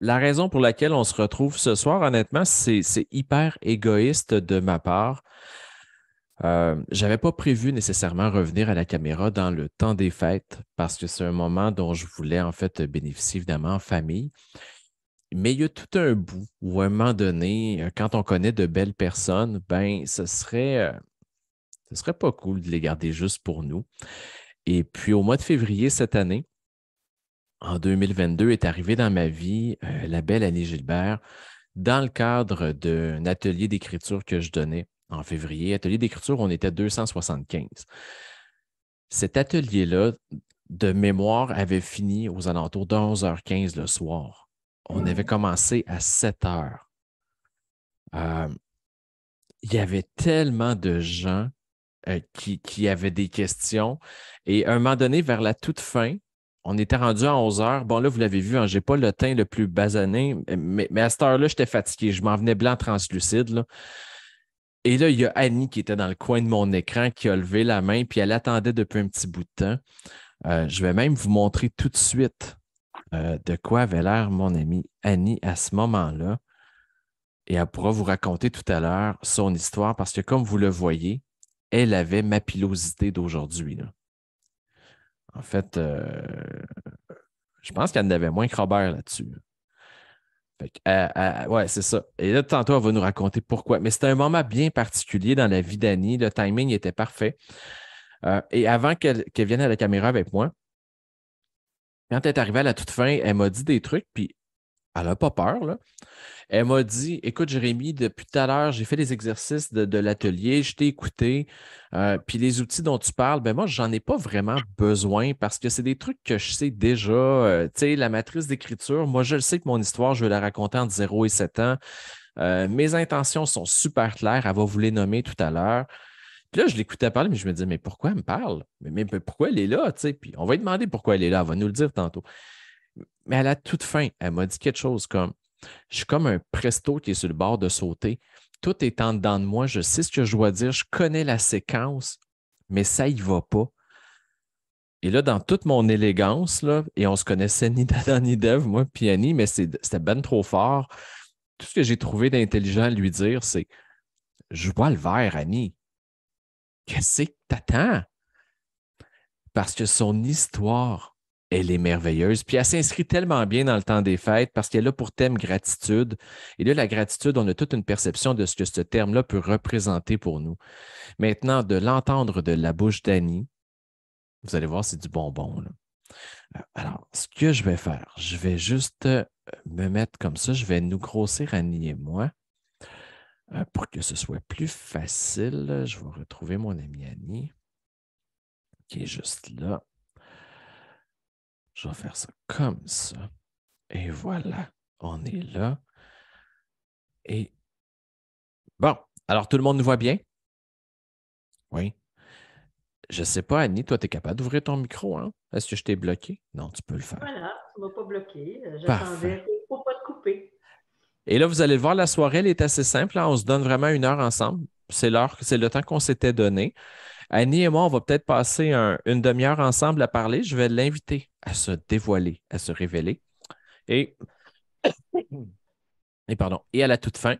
La raison pour laquelle on se retrouve ce soir, honnêtement, c'est hyper égoïste de ma part. J'avais pas prévu nécessairement revenir à la caméra dans le temps des fêtes parce que c'est un moment dont je voulais en fait bénéficier évidemment en famille. Mais il y a tout un bout où à un moment donné, quand on connaît de belles personnes, ben ce serait pas cool de les garder juste pour nous. Et puis au mois de février cette année, en 2022, est arrivée dans ma vie la belle Annie Gilbert dans le cadre d'un atelier d'écriture que je donnais en février. Atelier d'écriture, on était 275. Cet atelier-là, de mémoire, avait fini aux alentours de 11h15 le soir. On avait commencé à 7h. Euh, il y avait tellement de gens qui avaient des questions. Et à un moment donné, vers la toute fin, on était rendu à 11h. Bon, là, vous l'avez vu, hein, je n'ai pas le teint le plus basané, mais à cette heure-là, j'étais fatigué. Je m'en venais blanc translucide, là. Et là, il y a Annie qui était dans le coin de mon écran qui a levé la main, puis elle attendait depuis un petit bout de temps. Je vais même vous montrer tout de suite de quoi avait l'air mon amie Annie à ce moment-là. Et elle pourra vous raconter tout à l'heure son histoire parce que, comme vous le voyez, elle avait ma pilosité d'aujourd'hui, là. En fait, je pense qu'elle en avait moins que Robert là-dessus. Fait que, ouais, c'est ça. Et là, tantôt, elle va nous raconter pourquoi. Mais c'était un moment bien particulier dans la vie d'Annie. Le timing était parfait. Et avant qu'elle vienne à la caméra avec moi, quand elle est arrivée à la toute fin, elle m'a dit des trucs, puis elle n'a pas peur, là. Elle m'a dit, écoute, Jérémy, depuis tout à l'heure, j'ai fait les exercices de l'atelier, je t'ai écouté, puis les outils dont tu parles, ben moi, j'en ai pas vraiment besoin parce que c'est des trucs que je sais déjà. Tu sais, la matrice d'écriture, moi, je le sais que mon histoire, je vais la raconter entre 0 et 7 ans. Mes intentions sont super claires, elle va vous les nommer tout à l'heure. Puis là, je l'écoutais parler, mais je me disais, mais pourquoi elle me parle? Mais pourquoi elle est là? Tu sais? Puis on va lui demander pourquoi elle est là, elle va nous le dire tantôt. Mais à la toute fin, elle m'a dit quelque chose comme, je suis comme un presto qui est sur le bord de sauter. Tout est en dedans de moi, je sais ce que je dois dire, je connais la séquence, mais ça y va pas. Et là, dans toute mon élégance, là, et on se connaissait ni d'Adam ni d'Ève, moi, puis Annie, mais c'était ben trop fort. Tout ce que j'ai trouvé d'intelligent à lui dire, c'est je vois le verre, Annie. Qu'est-ce que t'attends? Parce que son histoire, elle est merveilleuse. Puis elle s'inscrit tellement bien dans le temps des fêtes parce qu'elle a pour thème gratitude. Et là, la gratitude, on a toute une perception de ce que ce terme-là peut représenter pour nous. Maintenant, de l'entendre de la bouche d'Annie, vous allez voir, c'est du bonbon, là. Alors, ce que je vais faire, je vais juste me mettre comme ça. Je vais nous grossir Annie et moi pour que ce soit plus facile. Je vais retrouver mon amie Annie qui est juste là. Je vais faire ça comme ça. Et voilà, on est là. Et bon, alors tout le monde nous voit bien? Oui. Je ne sais pas, Annie, toi, tu es capable d'ouvrir ton micro, hein? Est-ce que je t'ai bloqué? Non, tu peux le faire. Voilà, tu ne m'as pas bloqué. Parfait. J'attendais. Il ne faut pas te couper. Et là, vous allez le voir, la soirée, elle est assez simple, hein. On se donne vraiment 1 heure ensemble. C'est l'heure, c'est le temps qu'on s'était donné. Annie et moi, on va peut-être passer une demi-heure ensemble à parler. Je vais l'inviter à se dévoiler, à se révéler. Et, et pardon, et à la toute fin,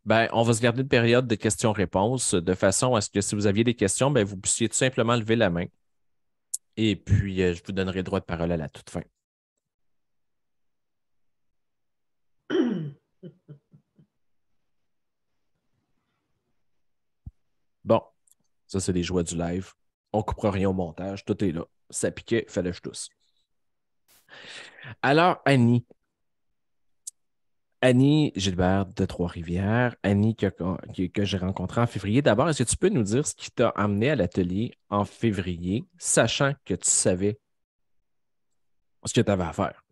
ben, on va se garder une période de questions-réponses de façon à ce que si vous aviez des questions, ben, vous puissiez tout simplement lever la main. Et puis, je vous donnerai droit de parole à la toute fin. Bon, ça, c'est les joies du live. On ne coupera rien au montage. Tout est là. Ça piquait, fallait que je tousse. Alors, Annie Gilbert de Trois-Rivières, Annie que j'ai rencontrée en février. D'abord, est-ce que tu peux nous dire ce qui t'a amené à l'atelier en février, sachant que tu savais ce que tu avais à faire?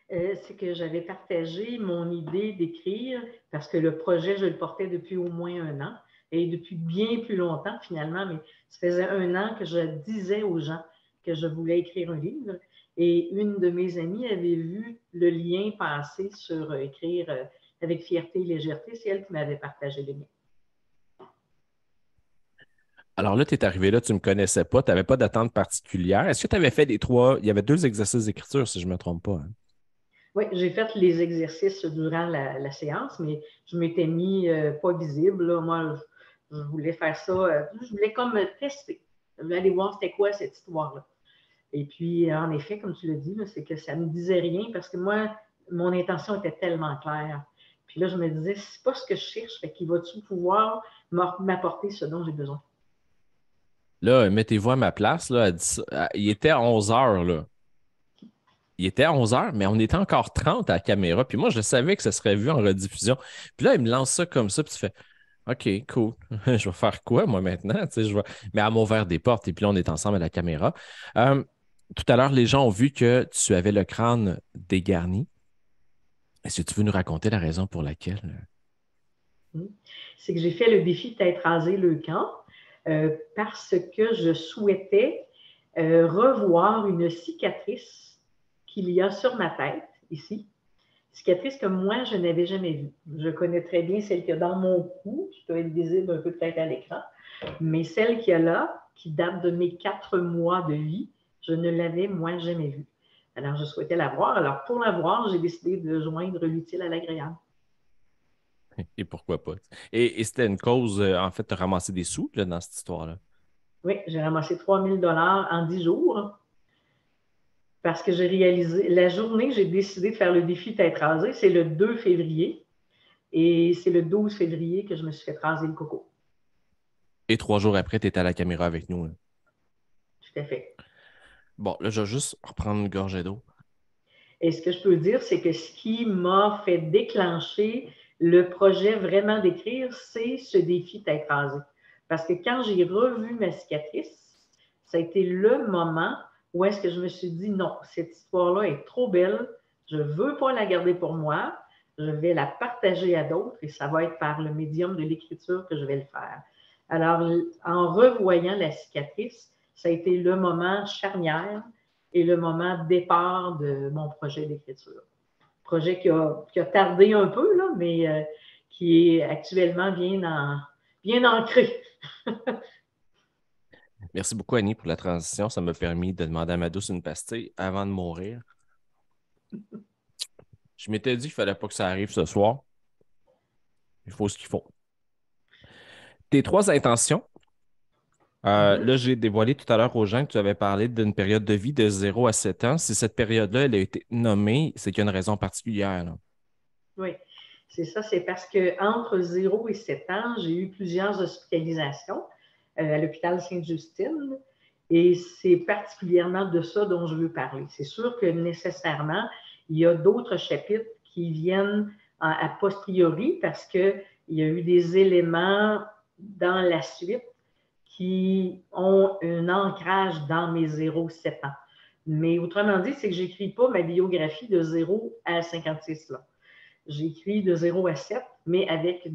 C'est que j'avais partagé mon idée d'écrire parce que le projet, je le portais depuis au moins un an et depuis bien plus longtemps finalement, mais ça faisait un an que je disais aux gens que je voulais écrire un livre. Et une de mes amies avait vu le lien passer sur écrire avec fierté et légèreté. C'est elle qui m'avait partagé le lien. Alors là, tu es arrivé là, tu ne me connaissais pas, tu n'avais pas d'attente particulière. Est-ce que tu avais fait les trois? Il y avait deux exercices d'écriture, si je ne me trompe pas, hein? Oui, j'ai fait les exercices durant la séance, mais je m'étais mis pas visible. Là. Moi, je voulais faire ça, je voulais comme tester. Je voulais aller voir c'était quoi cette histoire-là. Et puis, en effet, comme tu l'as dit, c'est que ça ne me disait rien parce que moi, mon intention était tellement claire. Puis là, je me disais, c'est pas ce que je cherche, fait qu'il va-tu pouvoir m'apporter ce dont j'ai besoin? Là, mettez-vous à ma place, là, il était à 11 heures, là. Il était à 11 heures, mais on était encore 30 à la caméra. Puis moi, je savais que ça serait vu en rediffusion. Puis là, il me lance ça comme ça, puis tu fais OK, cool. Je vais faire quoi, moi, maintenant? Tu sais, Mais elle m'a ouvert des portes, et puis là, on est ensemble à la caméra. Euh, Tout à l'heure, les gens ont vu que tu avais le crâne dégarni. Est-ce que tu veux nous raconter la raison pour laquelle? C'est que j'ai fait le défi tête rasée le camp parce que je souhaitais revoir une cicatrice qu'il y a sur ma tête, ici. Cicatrice que moi, je n'avais jamais vue. Je connais très bien celle qu'il y a dans mon cou, qui doit être visible un peu peut-être à l'écran, mais celle qu'il y a là, qui date de mes 4 mois de vie, je ne l'avais, moi, jamais vue. Alors, je souhaitais la voir. Alors, pour la voir, j'ai décidé de joindre l'utile à l'agréable. Et pourquoi pas? Et c'était une cause, en fait, de ramasser des sous là, dans cette histoire-là. Oui, j'ai ramassé 3 000 $ en 10 jours parce que j'ai réalisé, la journée que j'ai décidé de faire le défi tête rasée, c'est le 2 février et c'est le 12 février que je me suis fait raser le coco. Et 3 jours après, tu étais à la caméra avec nous, là. Tout à fait. Bon, là, je vais juste reprendre une gorgée d'eau. Et ce que je peux dire, c'est que ce qui m'a fait déclencher le projet vraiment d'écrire, c'est ce défi tête rasée. Parce que quand j'ai revu ma cicatrice, ça a été le moment où est-ce que je me suis dit non, cette histoire-là est trop belle, je ne veux pas la garder pour moi, je vais la partager à d'autres et ça va être par le médium de l'écriture que je vais le faire. Alors, en revoyant la cicatrice, ça a été le moment charnière et le moment de départ de mon projet d'écriture. Projet qui a tardé un peu, là, mais qui est actuellement bien ancré. Merci beaucoup, Annie, pour la transition. Ça m'a permis de demander à ma douce une pastille avant de mourir. Je m'étais dit qu'il ne fallait pas que ça arrive ce soir. Il faut ce qu'il faut. Tes trois intentions. Mm-hmm. Là, j'ai dévoilé tout à l'heure aux gens que tu avais parlé d'une période de vie de 0 à 7 ans. Si cette période-là, elle a été nommée, c'est qu'il y a une raison particulière, là. Oui, c'est ça. C'est parce qu'entre 0 et 7 ans, j'ai eu plusieurs hospitalisations à l'hôpital Sainte-Justine. Et c'est particulièrement de ça dont je veux parler. C'est sûr que nécessairement, il y a d'autres chapitres qui viennent à posteriori parce qu'il y a eu des éléments dans la suite qui ont un ancrage dans mes 0-7 ans. Mais autrement dit, c'est que je n'écris pas ma biographie de 0 à 56. Là. J'écris de 0 à 7, mais avec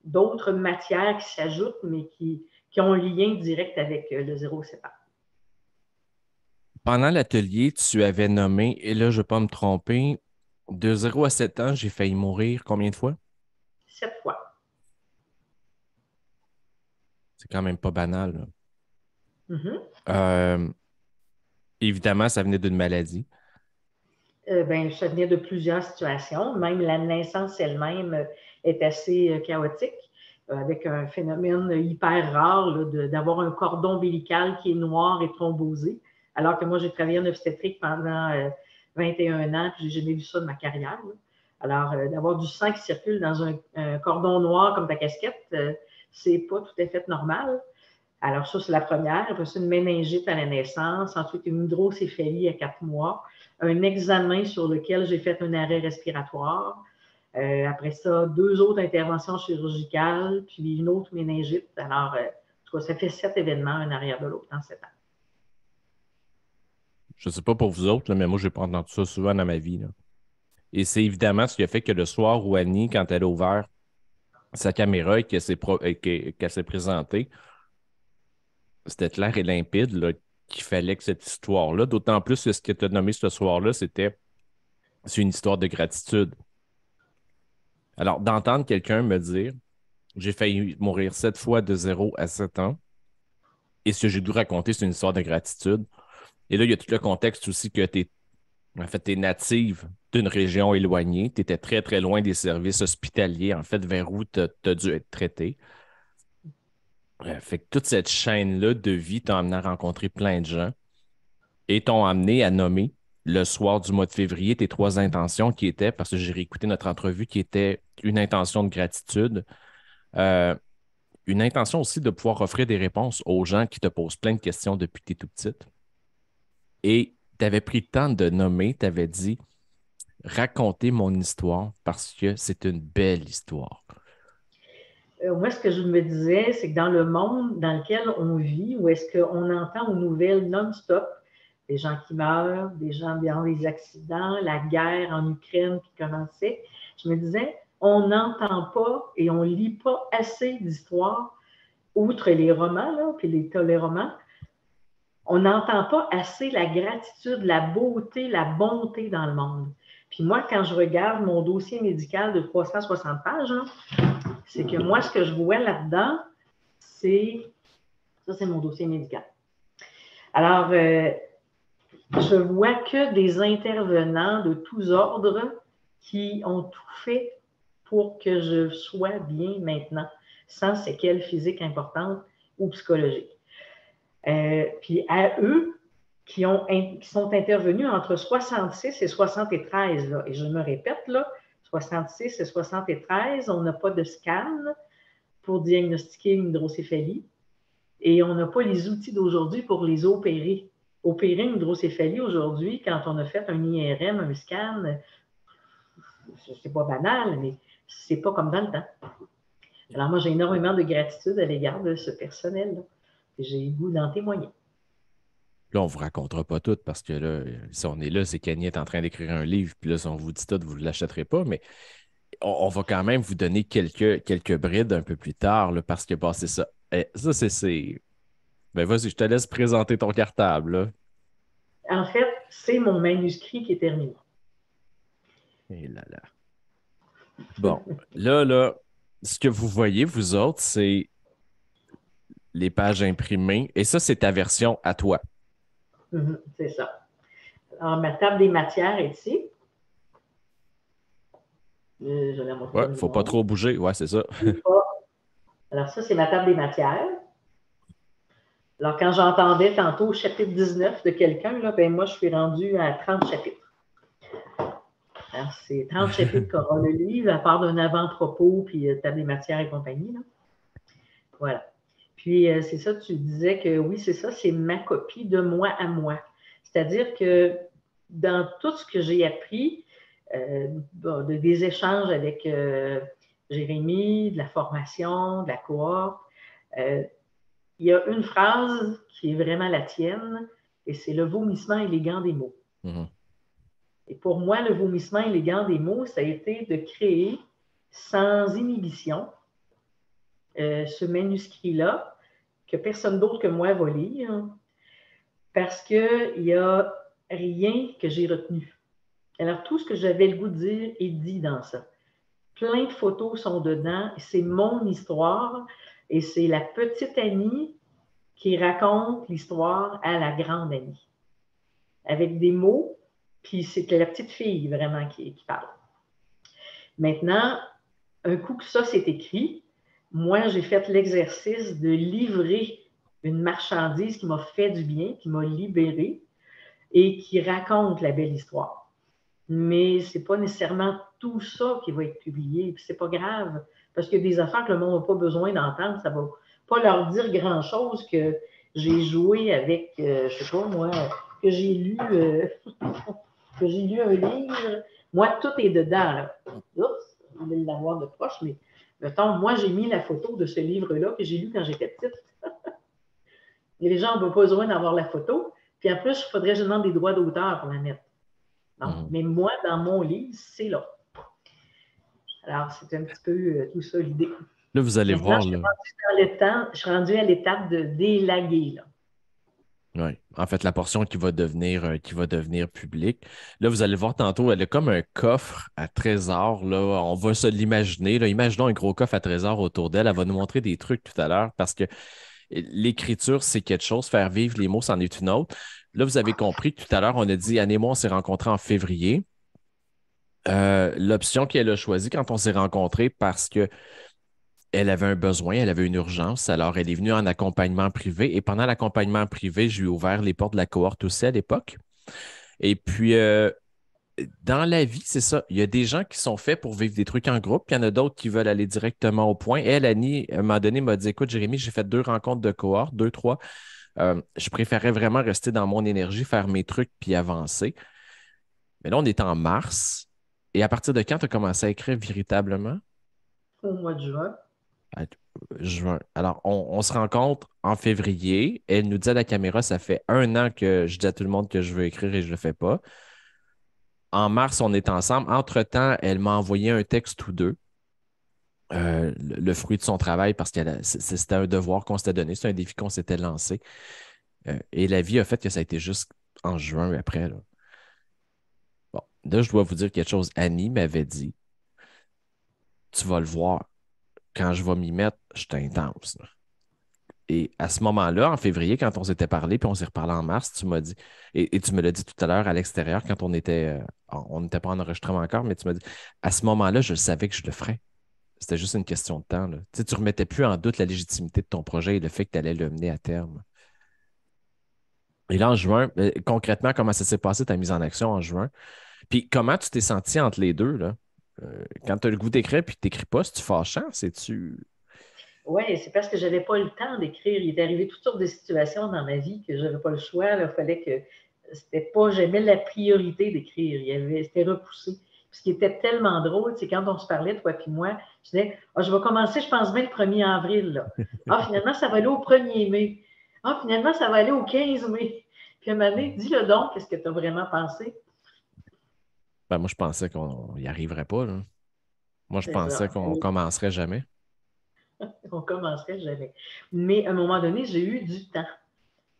d'autres matières qui s'ajoutent, mais qui ont un lien direct avec le 0 à 7 ans. Pendant l'atelier, tu avais nommé, et là, je ne vais pas me tromper, de 0 à 7 ans, j'ai failli mourir combien de fois? 7 fois. C'est quand même pas banal, là. Mm-hmm. Euh, Évidemment, ça venait d'une maladie. Ben, ça venait de plusieurs situations. Même la naissance elle-même est assez chaotique, avec un phénomène hyper rare là, d'avoir un cordon ombilical qui est noir et thrombosé. Alors que moi, j'ai travaillé en obstétrique pendant 21 ans, puis j'ai jamais vu ça de ma carrière. Là. Alors, d'avoir du sang qui circule dans un cordon noir comme ta casquette, c'est pas tout à fait normal. Alors, ça, c'est la première. Après ça, une méningite à la naissance. Ensuite, une hydrocéphalie à 4 mois. Un examen sur lequel j'ai fait un arrêt respiratoire. Après ça, 2 autres interventions chirurgicales, puis une autre méningite. Alors, ça fait 7 événements, un arrière de l'autre, en 7 ans. Je ne sais pas pour vous autres, là, mais moi, je n'ai pas entendu ça souvent dans ma vie, là. Et c'est évidemment ce qui a fait que le soir où Annie, quand elle a ouvert sa caméra et qu'elle s'est présentée, c'était clair et limpide là, qu'il fallait que cette histoire-là, d'autant plus que ce que tu as nommé ce soir-là, c'est une histoire de gratitude. Alors, d'entendre quelqu'un me dire j'ai failli mourir 7 fois de 0 à 7 ans, Et ce que j'ai dû raconter, c'est une histoire de gratitude. Et là, il y a tout le contexte aussi que tu es native d'une région éloignée. Tu étais très, très loin des services hospitaliers, en fait, vers où tu as dû être traité. Fait que toute cette chaîne-là de vie t'a amené à rencontrer plein de gens et t'ont amené à nommer le soir du mois de février tes trois intentions qui étaient, parce que j'ai réécouté notre entrevue, qui était une intention de gratitude, euh, une intention aussi de pouvoir offrir des réponses aux gens qui te posent plein de questions depuis que tu es tout petite. Et tu avais pris le temps de nommer, tu avais dit raconter mon histoire parce que c'est une belle histoire. Moi, ce que je me disais, c'est que dans le monde dans lequel on vit, où est-ce qu'on entend aux nouvelles non-stop des gens qui meurent, des gens dans des accidents, la guerre en Ukraine qui commençait, je me disais, on n'entend pas et on ne lit pas assez d'histoires, outre les romans, là, puis les romans, on n'entend pas assez la gratitude, la beauté, la bonté dans le monde. Puis moi, quand je regarde mon dossier médical de 360 pages, là, c'est que moi, ce que je vois là-dedans, c'est... Ça, c'est mon dossier médical. Alors, je vois que des intervenants de tous ordres qui ont tout fait pour que je sois bien maintenant, sans séquelles physiques importantes ou psychologiques. Puis à eux, qui sont intervenus entre 66 et 73, là, et je me répète, là, 66 et 73, on n'a pas de scan pour diagnostiquer une hydrocéphalie et on n'a pas les outils d'aujourd'hui pour les opérer. Opérer une hydrocéphalie aujourd'hui, quand on a fait un IRM, un scan, c'est pas banal, mais c'est pas comme dans le temps. Alors moi, j'ai énormément de gratitude à l'égard de ce personnel-là. J'ai le goût d'en témoigner. Là, on ne vous racontera pas tout parce que là, si on est là, c'est qu'Annie est en train d'écrire un livre, puis là, si on vous dit tout, vous ne l'achèterez pas, mais on va quand même vous donner quelques brides un peu plus tard, là, parce que bah, c'est ça. Ça, c'est. Ben vas-y, je te laisse présenter ton cartable. Là. En fait, c'est mon manuscrit qui est terminé. Et là, là. Bon, là, ce que vous voyez, vous autres, c'est les pages imprimées. Et ça, c'est ta version à toi. C'est ça. Alors, ma table des matières est ici. Je vais montrer Ouais, faut pas trop bouger. Ouais, c'est ça. Alors, ça, c'est ma table des matières. Alors, quand j'entendais tantôt au chapitre 19 de quelqu'un, là, ben moi, je suis rendue à 30 chapitres. Alors, c'est 30 chapitres qu'aura le livre, à part d'un avant-propos, puis table des matières et compagnie. Là. Voilà. Puis, c'est ça, tu disais que oui, c'est ça, c'est ma copie de moi à moi. C'est-à-dire que dans tout ce que j'ai appris, des échanges avec Jérémy, de la formation, de la cohorte, il y a une phrase qui est vraiment la tienne, et c'est le vomissement élégant des mots. Et pour moi, le vomissement élégant des mots, ça a été de créer sans inhibition ce manuscrit-là que personne d'autre que moi va lire parce qu'il n'y a rien que j'ai retenu. Alors, tout ce que j'avais le goût de dire est dit dans ça. Plein de photos sont dedans. C'est mon histoire et c'est la petite Annie qui raconte l'histoire à la grande Annie. Avec des mots, puis c'est la petite fille vraiment qui parle. Maintenant, un coup que ça s'est écrit, moi, j'ai fait l'exercice de livrer une marchandise qui m'a fait du bien, qui m'a libérée et qui raconte la belle histoire. Mais ce n'est pas nécessairement tout ça qui va être publié. Puis c'est pas grave, parce qu'il y a des affaires que le monde n'a pas besoin d'entendre. Ça ne va pas leur dire grand-chose que j'ai joué avec, je ne sais pas moi, que j'ai lu un livre. Moi, tout est dedans. Là. Oups, je voulais l'avoir de proche, mais mettons, moi, j'ai mis la photo de ce livre-là que j'ai lu quand j'étais petite. Et les gens n'ont pas besoin d'avoir la photo. Puis en plus, il faudrait que je demande des droits d'auteur pour la mettre. Non. Mais moi, dans mon livre, c'est là. Alors, c'est un petit peu tout ça l'idée. Là, vous allez maintenant, voir. je suis rendue à l'étape de d'élaguer. Oui. En fait, la portion qui va devenir publique. Là, vous allez voir tantôt, elle est comme un coffre à trésors. Là. On va se l'imaginer. Imaginons un gros coffre à trésors autour d'elle. Elle va nous montrer des trucs tout à l'heure parce que l'écriture, c'est quelque chose, faire vivre les mots, c'en est une autre. Là, vous avez compris que tout à l'heure, on a dit, Anne et moi, on s'est rencontrés en février. L'option qu'elle a choisie quand on s'est rencontrés, parce que elle avait un besoin, elle avait une urgence, alors elle est venue en accompagnement privé. Et pendant l'accompagnement privé, je lui ai ouvert les portes de la cohorte aussi à l'époque. Et puis, dans la vie, c'est ça. Il y a des gens qui sont faits pour vivre des trucs en groupe, puis il y en a d'autres qui veulent aller directement au point. Elle, Annie, à un moment donné, m'a dit, écoute, Jérémy, j'ai fait 2 rencontres de cohorte, deux, trois. Je préférais vraiment rester dans mon énergie, faire mes trucs, puis avancer. Mais là, on est en mars. Et à partir de quand tu as commencé à écrire véritablement? Au mois de juin. À juin. Alors, on se rencontre en février. Elle nous dit à la caméra, ça fait 1 an que je dis à tout le monde que je veux écrire et je ne le fais pas. En mars, on est ensemble. Entre-temps, elle m'a envoyé un texte ou deux, le fruit de son travail, parce que c'était un devoir qu'on s'était donné, c'est un défi qu'on s'était lancé. Et la vie a fait que ça a été juste en juin après, là. Bon, là, je dois vous dire quelque chose. Annie m'avait dit, tu vas le voir, quand je vais m'y mettre, je suis intense, là. Et à ce moment-là, en février, quand on s'était parlé, puis on s'est reparlé en mars, tu m'as dit, et tu me l'as dit tout à l'heure à l'extérieur, quand on n'était pas en enregistrement encore, mais tu m'as dit, à ce moment-là, je savais que je le ferais. C'était juste une question de temps, là. Tu sais, tu ne remettais plus en doute la légitimité de ton projet et le fait que tu allais le mener à terme. Et là, en juin, concrètement, comment ça s'est passé ta mise en action en juin? Puis comment tu t'es senti entre les deux, là? Quand tu as le goût d'écrire puis que tu n'écris pas, c'est-tu fâchant? C'est-tu. Oui, c'est parce que je n'avais pas le temps d'écrire. Il est arrivé toutes sortes de situations dans ma vie que je n'avais pas le choix. Il fallait que c'était pas, j'aimais la priorité d'écrire. C'était repoussé. Puis ce qui était tellement drôle, c'est quand on se parlait, toi et moi, je disais, ah, je vais commencer, je pense bien, le 1er avril. Là. Ah, finalement, ça va aller au 1er mai. Ah, finalement, ça va aller au 15 mai. Puis à un moment donné, dis-le donc, qu'est-ce que tu as vraiment pensé? Ben, moi, je pensais qu'on n'y arriverait pas, là. Moi, je C'est pensais ça. qu'on commencerait jamais. On commencerait jamais. Mais à un moment donné, j'ai eu du temps.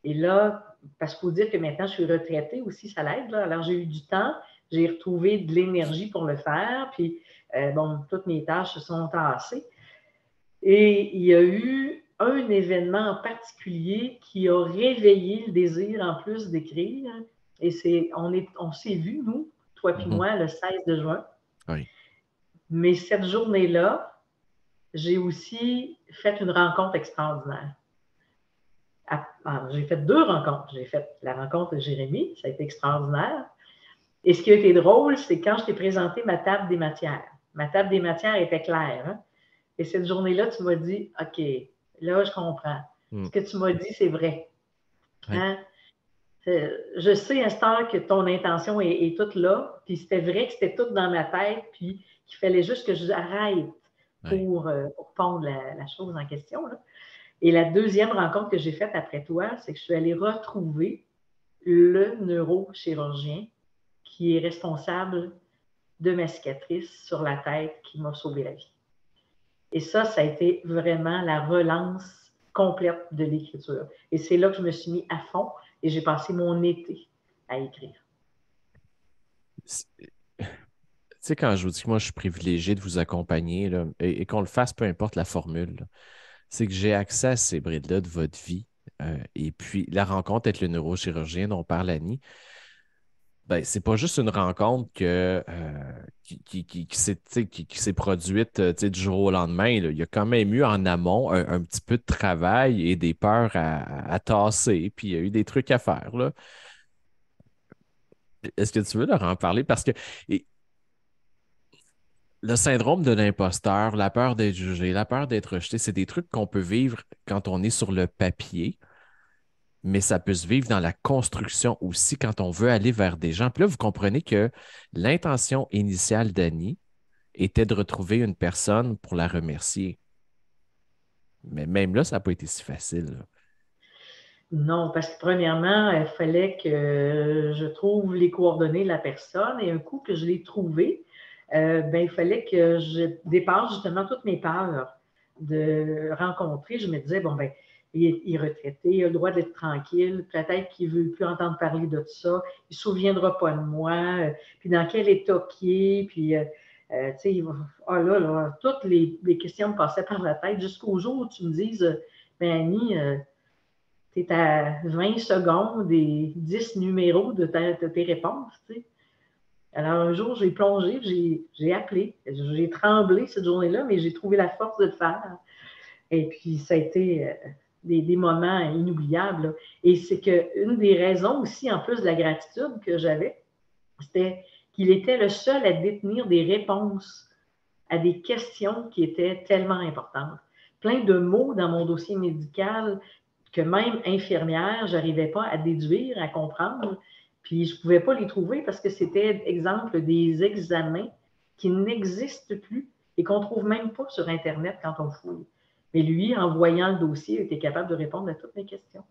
Et là, parce qu'il faut dire que maintenant, je suis retraitée aussi, ça l'aide. Là. Alors, j'ai eu du temps, j'ai retrouvé de l'énergie pour le faire, puis bon, toutes mes tâches se sont tassées. Et il y a eu un événement en particulier qui a réveillé le désir en plus d'écrire. Et on s'est vus, nous, toi puis Mhm. moi, le 16 de juin. Oui. Mais cette journée-là, j'ai aussi fait une rencontre extraordinaire. J'ai fait 2 rencontres. J'ai fait la rencontre de Jérémy, ça a été extraordinaire. Et ce qui a été drôle, c'est quand je t'ai présenté ma table des matières. Ma table des matières était claire. Hein? Et cette journée-là, tu m'as dit, OK, là, je comprends. Ce Mm. que tu m'as dit, c'est vrai. Oui. Hein? Je sais, Esther, que ton intention est toute là. Puis c'était vrai que c'était tout dans ma tête. Puis qu'il fallait juste que j'arrête Oui. pour pondre la chose en question. Là. Et la deuxième rencontre que j'ai faite après toi, c'est que je suis allée retrouver le neurochirurgien qui est responsable de ma cicatrice sur la tête qui m'a sauvé la vie. Et ça a été vraiment la relance complète de l'écriture. Et c'est là que je me suis mis à fond et j'ai passé mon été à écrire. Tu sais, quand je vous dis que moi, je suis privilégié de vous accompagner, là, et qu'on le fasse, peu importe la formule, là, c'est que j'ai accès à ces brides-là de votre vie. Et puis, la rencontre avec le neurochirurgien dont parle Annie, ben, c'est pas juste une rencontre qui s'est produite du jour au lendemain, là. Il y a quand même eu en amont un petit peu de travail et des peurs à tasser, puis il y a eu des trucs à faire, là. Est-ce que tu veux leur en parler? Parce que le syndrome de l'imposteur, la peur d'être jugé, la peur d'être rejeté, c'est des trucs qu'on peut vivre quand on est sur le papier, mais ça peut se vivre dans la construction aussi quand on veut aller vers des gens. Puis là, vous comprenez que l'intention initiale d'Annie était de retrouver une personne pour la remercier. Mais même là, ça n'a pas été si facile, là. Non, parce que premièrement, il fallait que je trouve les coordonnées de la personne et un coup que je l'ai trouvé, ben, il fallait que je dépasse justement toutes mes peurs de rencontrer. Je me disais, bon, ben, il est retraité, il a le droit d'être tranquille, peut-être qu'il ne veut plus entendre parler de ça, il ne se souviendra pas de moi, puis dans quel état qu'il est, puis, tu sais, oh là, toutes les questions me passaient par la tête jusqu'au jour où tu me dises, ben Annie, tu es à 20 secondes et 10 numéros de tes réponses. Tu sais. Alors, un jour, j'ai plongé, j'ai appelé. J'ai tremblé cette journée-là, mais j'ai trouvé la force de le faire. Et puis, ça a été des moments inoubliables. Là. Et c'est qu'une des raisons aussi, en plus de la gratitude que j'avais, c'était qu'il était le seul à détenir des réponses à des questions qui étaient tellement importantes. Plein de mots dans mon dossier médical que même infirmière, je n'arrivais pas à déduire, à comprendre. Puis je ne pouvais pas les trouver parce que c'était, exemple, des examens qui n'existent plus et qu'on ne trouve même pas sur Internet quand on fouille. Mais lui, en voyant le dossier, il était capable de répondre à toutes mes questions.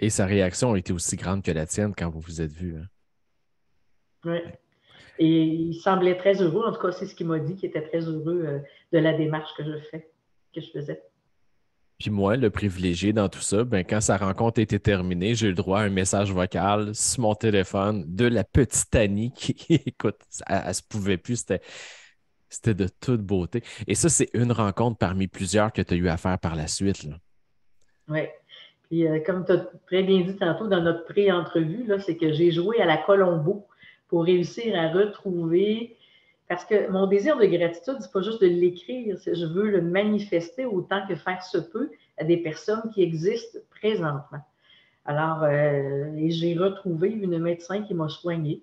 Et sa réaction a été aussi grande que la tienne quand vous vous êtes vus. Hein? Oui. Et il semblait très heureux. En tout cas, c'est ce qu'il m'a dit, qu'il était très heureux de la démarche que je faisais. Puis moi, le privilégié dans tout ça, ben, quand sa rencontre était terminée, j'ai eu le droit à un message vocal sur mon téléphone de la petite Annie qui, écoute, elle ne se pouvait plus, c'était de toute beauté. Et ça, c'est une rencontre parmi plusieurs que tu as eu à faire par la suite. Oui. Puis comme tu as très bien dit tantôt dans notre pré-entrevue, c'est que j'ai joué à la Colombo pour réussir à retrouver, parce que mon désir de gratitude, c'est pas juste de l'écrire, je veux le manifester autant que faire se peut à des personnes qui existent présentement. Alors, et j'ai retrouvé une médecin qui m'a soignée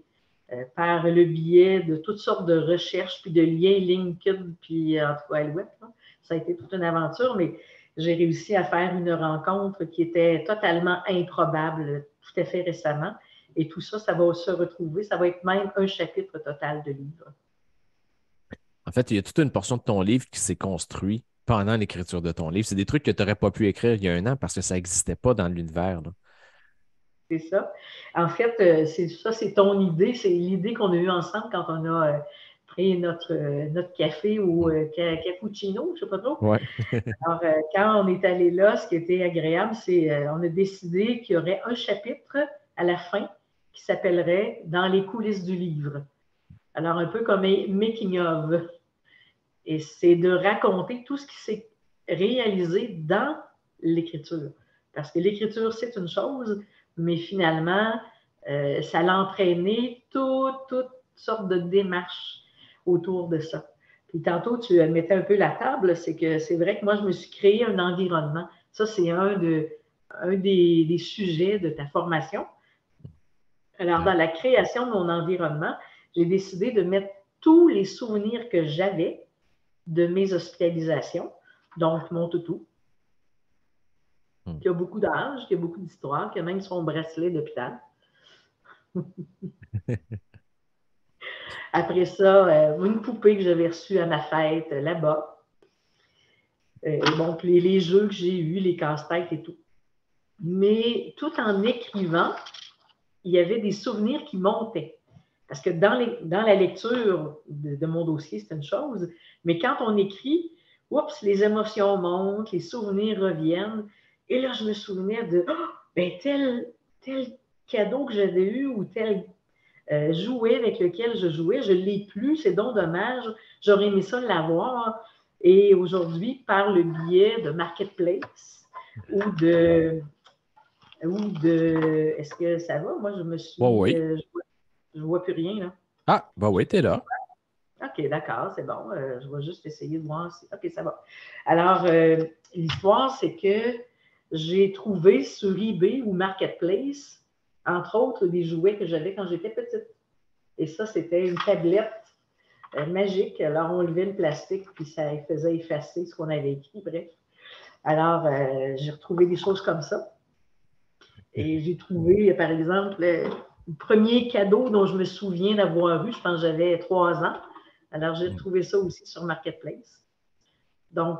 par le biais de toutes sortes de recherches, puis de liens LinkedIn, puis en tout cas, web. Ça a été toute une aventure, mais j'ai réussi à faire une rencontre qui était totalement improbable tout à fait récemment. Et tout ça, ça va se retrouver. Ça va être même un chapitre total de livre. En fait, il y a toute une portion de ton livre qui s'est construit pendant l'écriture de ton livre. C'est des trucs que tu n'aurais pas pu écrire il y a un an parce que ça n'existait pas dans l'univers. Là. C'est ça. En fait, c'est ton idée. C'est l'idée qu'on a eue ensemble quand on a pris notre café au cappuccino, je ne sais pas trop. Ouais. Alors, quand on est allé là, ce qui était agréable, c'est on a décidé qu'il y aurait un chapitre à la fin qui s'appellerait « Dans les coulisses du livre ». Alors, un peu comme un making of. Et c'est de raconter tout ce qui s'est réalisé dans l'écriture. Parce que l'écriture, c'est une chose, mais finalement, ça l'a entraîné toutes sortes de démarches autour de ça. Puis tantôt, tu mettais un peu la table, c'est que c'est vrai que moi, je me suis créé un environnement. Ça, c'est un des sujets de ta formation. Alors, dans la création de mon environnement, j'ai décidé de mettre tous les souvenirs que j'avais de mes hospitalisations, donc mon toutou, qui a beaucoup d'âge, qui a beaucoup d'histoire, qui a même son bracelet d'hôpital. Après ça, une poupée que j'avais reçue à ma fête là-bas. Bon, les jeux que j'ai eus, les casse-têtes et tout. Mais tout en écrivant, il y avait des souvenirs qui montaient. Parce que dans la lecture de mon dossier, c'est une chose, mais quand on écrit, oups, les émotions montent, les souvenirs reviennent. Et là, je me souvenais de ben, tel cadeau que j'avais eu ou tel jouet avec lequel je jouais, je ne l'ai plus, c'est donc dommage, j'aurais aimé ça l'avoir. Et aujourd'hui, par le biais de Marketplace ou de est-ce que ça va? Moi, je me suis. Oui. Je ne vois plus rien, là. Ah, bah oui, t'es là. OK, d'accord, c'est bon. Je vais juste essayer de voir si. OK, ça va. Alors, l'histoire, c'est que j'ai trouvé sur eBay ou Marketplace, entre autres, des jouets que j'avais quand j'étais petite. Et ça, c'était une tablette magique. Alors, on levait le plastique, puis ça faisait effacer ce qu'on avait écrit, bref. Alors, j'ai retrouvé des choses comme ça. Et j'ai trouvé, par exemple, le premier cadeau dont je me souviens d'avoir eu, je pense que j'avais 3 ans. Alors, j'ai retrouvé ça aussi sur Marketplace. Donc,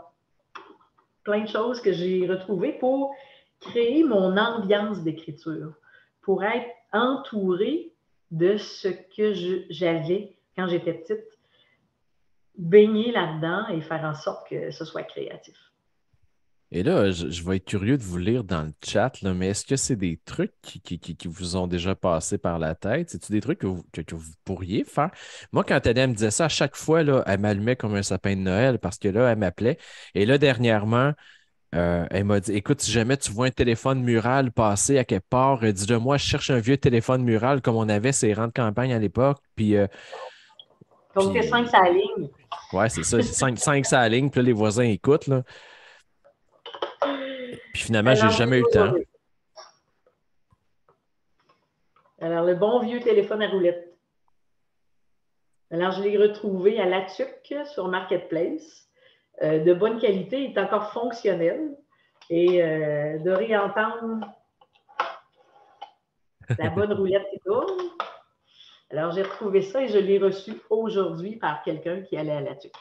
plein de choses que j'ai retrouvées pour créer mon ambiance d'écriture, pour être entourée de ce que j'avais quand j'étais petite, baigner là-dedans et faire en sorte que ce soit créatif. Et là, je vais être curieux de vous lire dans le chat, là, mais est-ce que c'est des trucs qui vous ont déjà passé par la tête? C'est-tu des trucs que vous pourriez faire? Moi, quand elle me disait ça, à chaque fois, là, elle m'allumait comme un sapin de Noël parce que là, elle m'appelait. Et là, dernièrement, Elle m'a dit, écoute, si jamais tu vois un téléphone mural passer à quelque part, dis-le moi, je cherche un vieux téléphone mural comme on avait ces rangs de campagne à l'époque. Donc, t'es 5 Puis ça ligne. ouais, c'est ça, c'est 5 ça la ligne, puis là, les voisins écoutent, là. Puis finalement, j'ai Alors, jamais eu le temps. Alors, le bon vieux téléphone à roulette. Alors, je l'ai retrouvé à La Tuque sur Marketplace. De bonne qualité, il est encore fonctionnel. Et de réentendre la bonne roulette qui tourne. Alors, j'ai retrouvé ça et je l'ai reçu aujourd'hui par quelqu'un qui allait à La Tuque.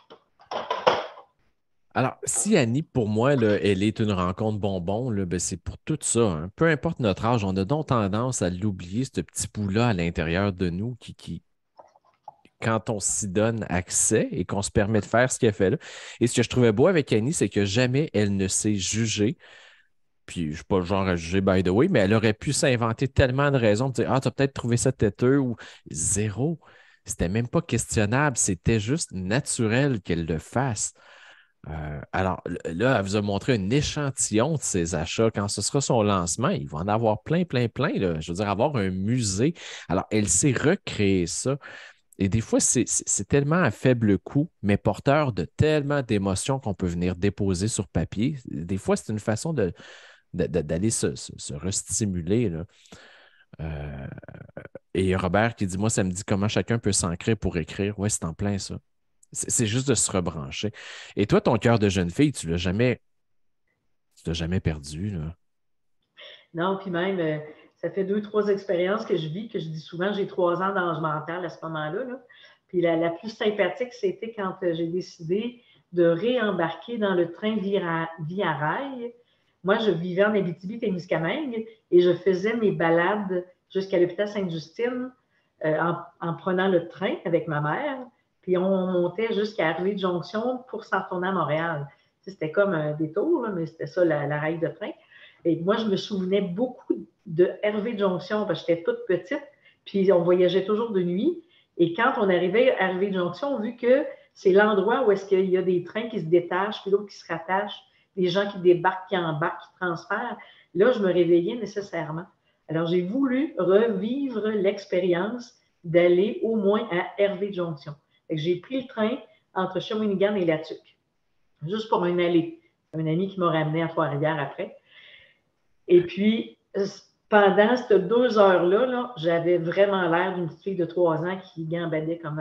Alors, si Annie, pour moi, là, elle est une rencontre bonbon, là, ben, c'est pour tout ça, hein. Peu importe notre âge, on a donc tendance à l'oublier, ce petit bout-là à l'intérieur de nous quand on s'y donne accès et qu'on se permet de faire ce qu'elle fait là. Et ce que je trouvais beau avec Annie, c'est que jamais elle ne s'est jugée. Puis, je ne suis pas le genre à juger, by the way, mais elle aurait pu s'inventer tellement de raisons de dire, ah, tu as peut-être trouvé ça têteux ou zéro. C'était même pas questionnable. C'était juste naturel qu'elle le fasse. Alors là, elle vous a montré un échantillon de ses achats. Quand ce sera son lancement, il va en avoir plein, plein, plein, là. Je veux dire, avoir un musée. Alors, elle s'est recréée ça. Et des fois, c'est tellement à faible coût, mais porteur de tellement d'émotions qu'on peut venir déposer sur papier. Des fois, c'est une façon d'aller se restimuler, là. Euh, et Robert qui dit, moi, ça me dit comment chacun peut s'ancrer pour écrire. Oui, c'est en plein ça. C'est juste de se rebrancher. Et toi, ton cœur de jeune fille, tu l'as jamais perdu, là. Non, puis même, ça fait 2, 3 expériences que je vis, que je dis souvent, j'ai 3 ans d'âge mental à ce moment-là. Là. Puis la plus sympathique, c'était quand j'ai décidé de réembarquer dans le train Via Rail. Moi, je vivais en Abitibi-Témiscamingue et je faisais mes balades jusqu'à l'hôpital Sainte-Justine en prenant le train avec ma mère. Puis on montait jusqu'à Hervé-de-Jonction pour s'en retourner à Montréal. C'était comme un détour, là, mais c'était ça la rail de train. Et moi, je me souvenais beaucoup de Hervé-de-Jonction parce que j'étais toute petite, puis on voyageait toujours de nuit. Et quand on arrivait à Hervé-de-Jonction, vu que c'est l'endroit où est-ce qu'il y a des trains qui se détachent, puis d'autres qui se rattachent, des gens qui débarquent, qui embarquent, qui transfèrent, là, je me réveillais nécessairement. Alors, j'ai voulu revivre l'expérience d'aller au moins à Hervé-de-Jonction. J'ai pris le train entre Shawinigan et La Tuque, juste pour une allée. Un ami qui m'a ramené à Trois-Rivières après. Et puis, pendant ces 2 heures-là, là, j'avais vraiment l'air d'une petite fille de 3 ans qui gambadait comme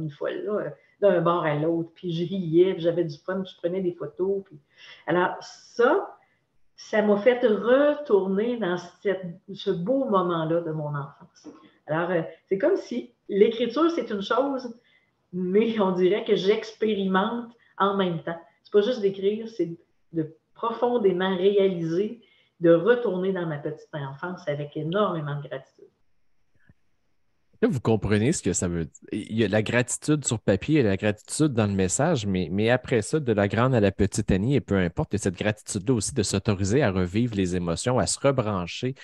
une folle, là, d'un bord à l'autre. Puis je riais, puis j'avais du fun, puis je prenais des photos. Puis... Alors, ça m'a fait retourner dans ce beau moment-là de mon enfance. Alors, c'est comme si l'écriture, c'est une chose, mais on dirait que j'expérimente en même temps. C'est pas juste d'écrire, c'est de profondément réaliser, de retourner dans ma petite enfance avec énormément de gratitude. Là, vous comprenez ce que ça veut dire. Il y a la gratitude sur papier et la gratitude dans le message, mais après ça, de la grande à la petite Annie, et peu importe, il y a cette gratitude-là aussi de s'autoriser à revivre les émotions, à se rebrancher.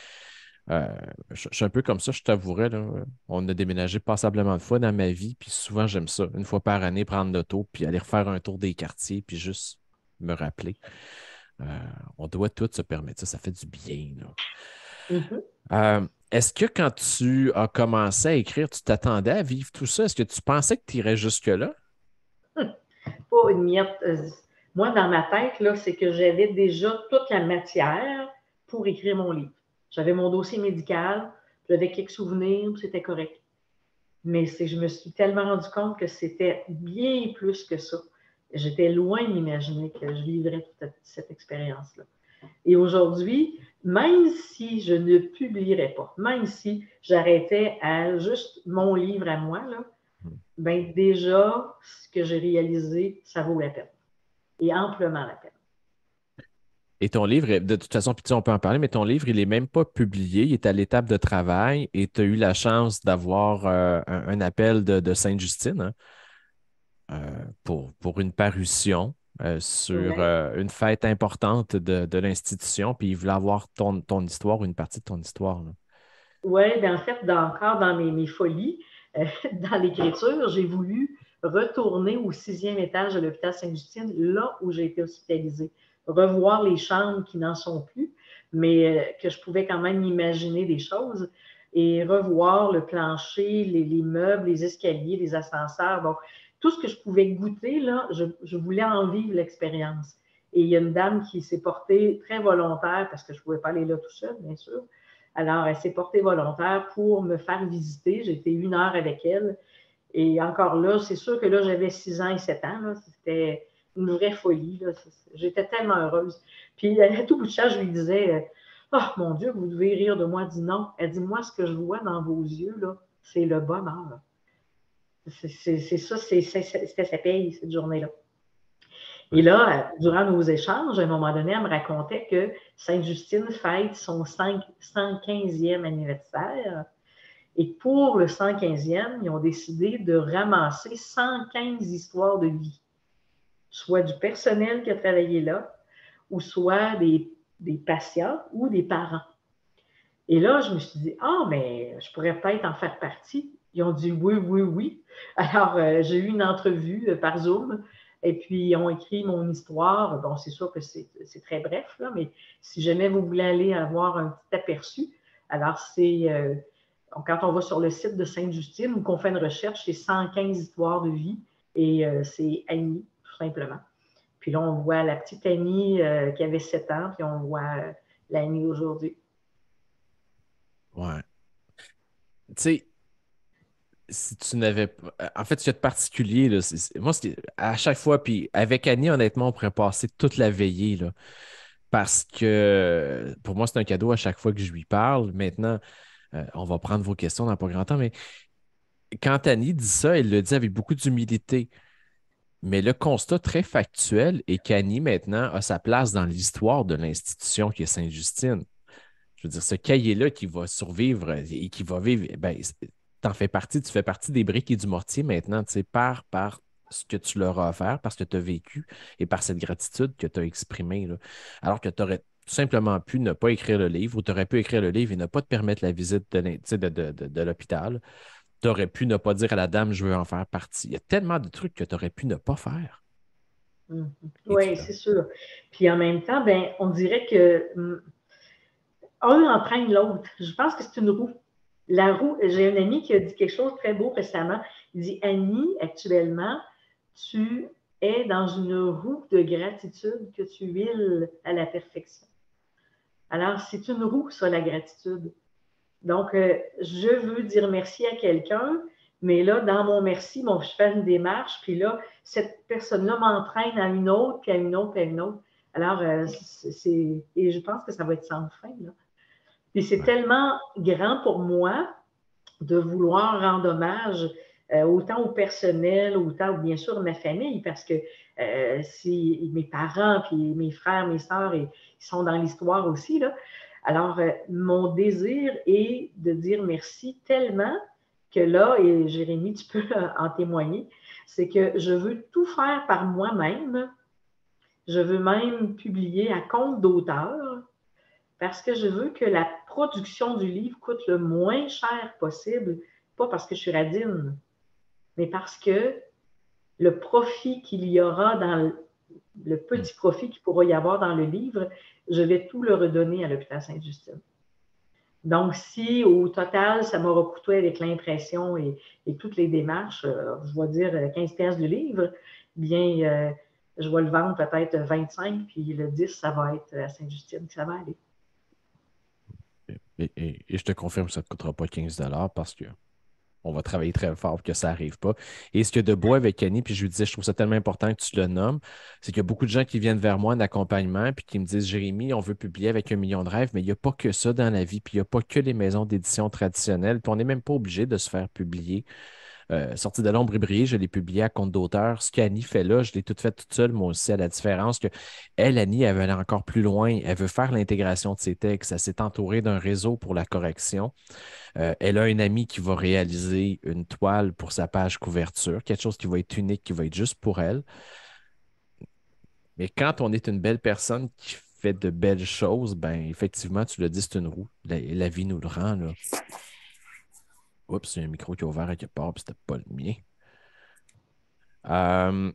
Euh, je suis un peu comme ça, je t'avouerais, là. On a déménagé passablement de fois dans ma vie, puis souvent j'aime ça, une fois par année, prendre l'auto, puis aller refaire un tour des quartiers, puis juste me rappeler. Euh, on doit tout se permettre ça, ça fait du bien, là. Mm-hmm. Est-ce que quand tu as commencé à écrire, tu t'attendais à vivre tout ça? Est-ce que tu pensais que tu irais jusque-là? Pas une miette. Moi, dans ma tête, là, c'est que j'avais déjà toute la matière pour écrire mon livre. J'avais mon dossier médical, j'avais quelques souvenirs, c'était correct. Mais je me suis tellement rendu compte que c'était bien plus que ça. J'étais loin d'imaginer que je vivrais toute cette expérience-là. Et aujourd'hui, même si je ne publierais pas, même si j'arrêtais à juste mon livre à moi, là, ben déjà, ce que j'ai réalisé, ça vaut la peine. Et amplement la peine. Et ton livre, de toute façon, puis tu sais, on peut en parler, mais ton livre, il n'est même pas publié, il est à l'étape de travail et tu as eu la chance d'avoir un appel de Sainte-Justine, hein, pour une parution sur Ouais. une fête importante de l'institution, puis il voulait avoir ton histoire, une partie de ton histoire, là. Oui, bien en fait, encore dans mes folies, dans l'écriture, j'ai voulu retourner au 6e étage de l'hôpital Sainte-Justine, là où j'ai été hospitalisée. revoir les chambres qui n'en sont plus, mais que je pouvais quand même imaginer des choses et revoir le plancher, les meubles, les escaliers, les ascenseurs. Bon, tout ce que je pouvais goûter, là, je voulais en vivre l'expérience. Et il y a une dame qui s'est portée très volontaire, parce que je ne pouvais pas aller là tout seul, bien sûr. Alors, elle s'est portée volontaire pour me faire visiter. J'ai été 1 heure avec elle. Et encore là, c'est sûr que là, j'avais 6 ans et 7 ans. Là. C'était une vraie folie. Là. J'étais tellement heureuse. Puis, à tout bout de champ, je lui disais, oh mon Dieu, vous devez rire de moi. Elle dit non. Elle dit, moi, ce que je vois dans vos yeux, là, c'est le bonheur. C'est ça, c'était sa paye, cette journée-là. Et là, durant nos échanges, à un moment donné, elle me racontait que Sainte-Justine fête son 115e anniversaire. Et pour le 115e, ils ont décidé de ramasser 115 histoires de vie, soit du personnel qui a travaillé là, ou soit des patients ou des parents. Et là, je me suis dit, ah, mais je pourrais peut-être en faire partie. Ils ont dit oui, oui, oui. Alors, j'ai eu une entrevue par Zoom et puis ils ont écrit mon histoire. Bon, c'est sûr que c'est très bref, là, mais si jamais vous voulez aller avoir un petit aperçu, alors c'est quand on va sur le site de Sainte-Justine ou qu'on fait une recherche, c'est 115 histoires de vie et c'est Annie, tout simplement. Puis là, on voit la petite Annie qui avait 7 ans, puis on voit l'Annie aujourd'hui. Ouais. Tu sais, si tu n'avais pas. En fait, ce qu'il y a de particulier, là, moi, à chaque fois, puis avec Annie, honnêtement, on pourrait passer toute la veillée, là, parce que pour moi, c'est un cadeau à chaque fois que je lui parle. Maintenant, on va prendre vos questions dans pas grand temps, mais quand Annie dit ça, elle le dit avec beaucoup d'humilité. Mais le constat très factuel est qu'Annie, maintenant, a sa place dans l'histoire de l'institution qui est Sainte-Justine. Je veux dire, ce cahier-là qui va survivre et qui va vivre, ben, t'en fais partie, tu fais partie des briques et du mortier maintenant, tu sais, par ce que tu leur as offert, par ce que tu as vécu et par cette gratitude que tu as exprimée, là. Alors que tu aurais tout simplement pu ne pas écrire le livre ou tu aurais pu écrire le livre et ne pas te permettre la visite de l'hôpital. Tu aurais pu ne pas dire à la dame, je veux en faire partie. Il y a tellement de trucs que tu aurais pu ne pas faire. Mm. Et tu Oui, l'as. c'est sûr. Puis en même temps, ben, on dirait que un entraîne l'autre. Je pense que c'est une roue. La roue, j'ai un ami qui a dit quelque chose de très beau récemment. Il dit, Annie, actuellement, tu es dans une roue de gratitude que tu huiles à la perfection. Alors, c'est une roue, ça, la gratitude. Donc, je veux dire merci à quelqu'un, mais là, dans mon merci, bon, je fais une démarche, puis là, cette personne-là m'entraîne à une autre, puis à une autre, puis à une autre. Alors, et je pense que ça va être sans fin, là. Puis c'est Ouais. tellement grand pour moi de vouloir rendre hommage autant au personnel, autant bien sûr à ma famille, parce que si mes parents, puis mes frères, mes sœurs, ils sont dans l'histoire aussi, là. Alors, mon désir est de dire merci tellement que là, et Jérémy, tu peux en témoigner, c'est que je veux tout faire par moi-même. Je veux même publier à compte d'auteur parce que je veux que la production du livre coûte le moins cher possible, pas parce que je suis radine, mais parce que le profit qu'il y aura dans le Hmm. petit profit qu'il pourra y avoir dans le livre, je vais tout le redonner à l'hôpital Sainte-Justine. Donc, si au total, ça m'aura coûté avec l'impression et toutes les démarches, je vais dire 15 pièces du livre, bien, je vais le vendre peut-être 25, puis le 10, ça va être à Sainte-Justine que ça va aller. Et je te confirme que ça ne te coûtera pas 15 parce que on va travailler très fort pour que ça n'arrive pas. Et ce qu'il y a de beau avec Annie, puis je lui disais, je trouve ça tellement important que tu le nommes, c'est qu'il y a beaucoup de gens qui viennent vers moi en accompagnement, puis qui me disent, Jérémy, on veut publier avec 1 million de rêves, mais il n'y a pas que ça dans la vie, puis il n'y a pas que les maisons d'édition traditionnelles, puis on n'est même pas obligé de se faire publier. Sortie de l'ombre et briller, je l'ai publié à compte d'auteur. Ce qu'Annie fait là, je l'ai toute faite toute seule, moi aussi, à la différence que elle, Annie, elle veut aller encore plus loin. Elle veut faire l'intégration de ses textes. Elle s'est entourée d'un réseau pour la correction. Elle a un ami qui va réaliser une toile pour sa page couverture, quelque chose qui va être unique, qui va être juste pour elle. Mais quand on est une belle personne qui fait de belles choses, ben effectivement, tu l'as dit, c'est une roue. La vie nous le rend, là. Oups, il y a un micro qui est ouvert à quelque part, puis c'était pas le mien. Euh,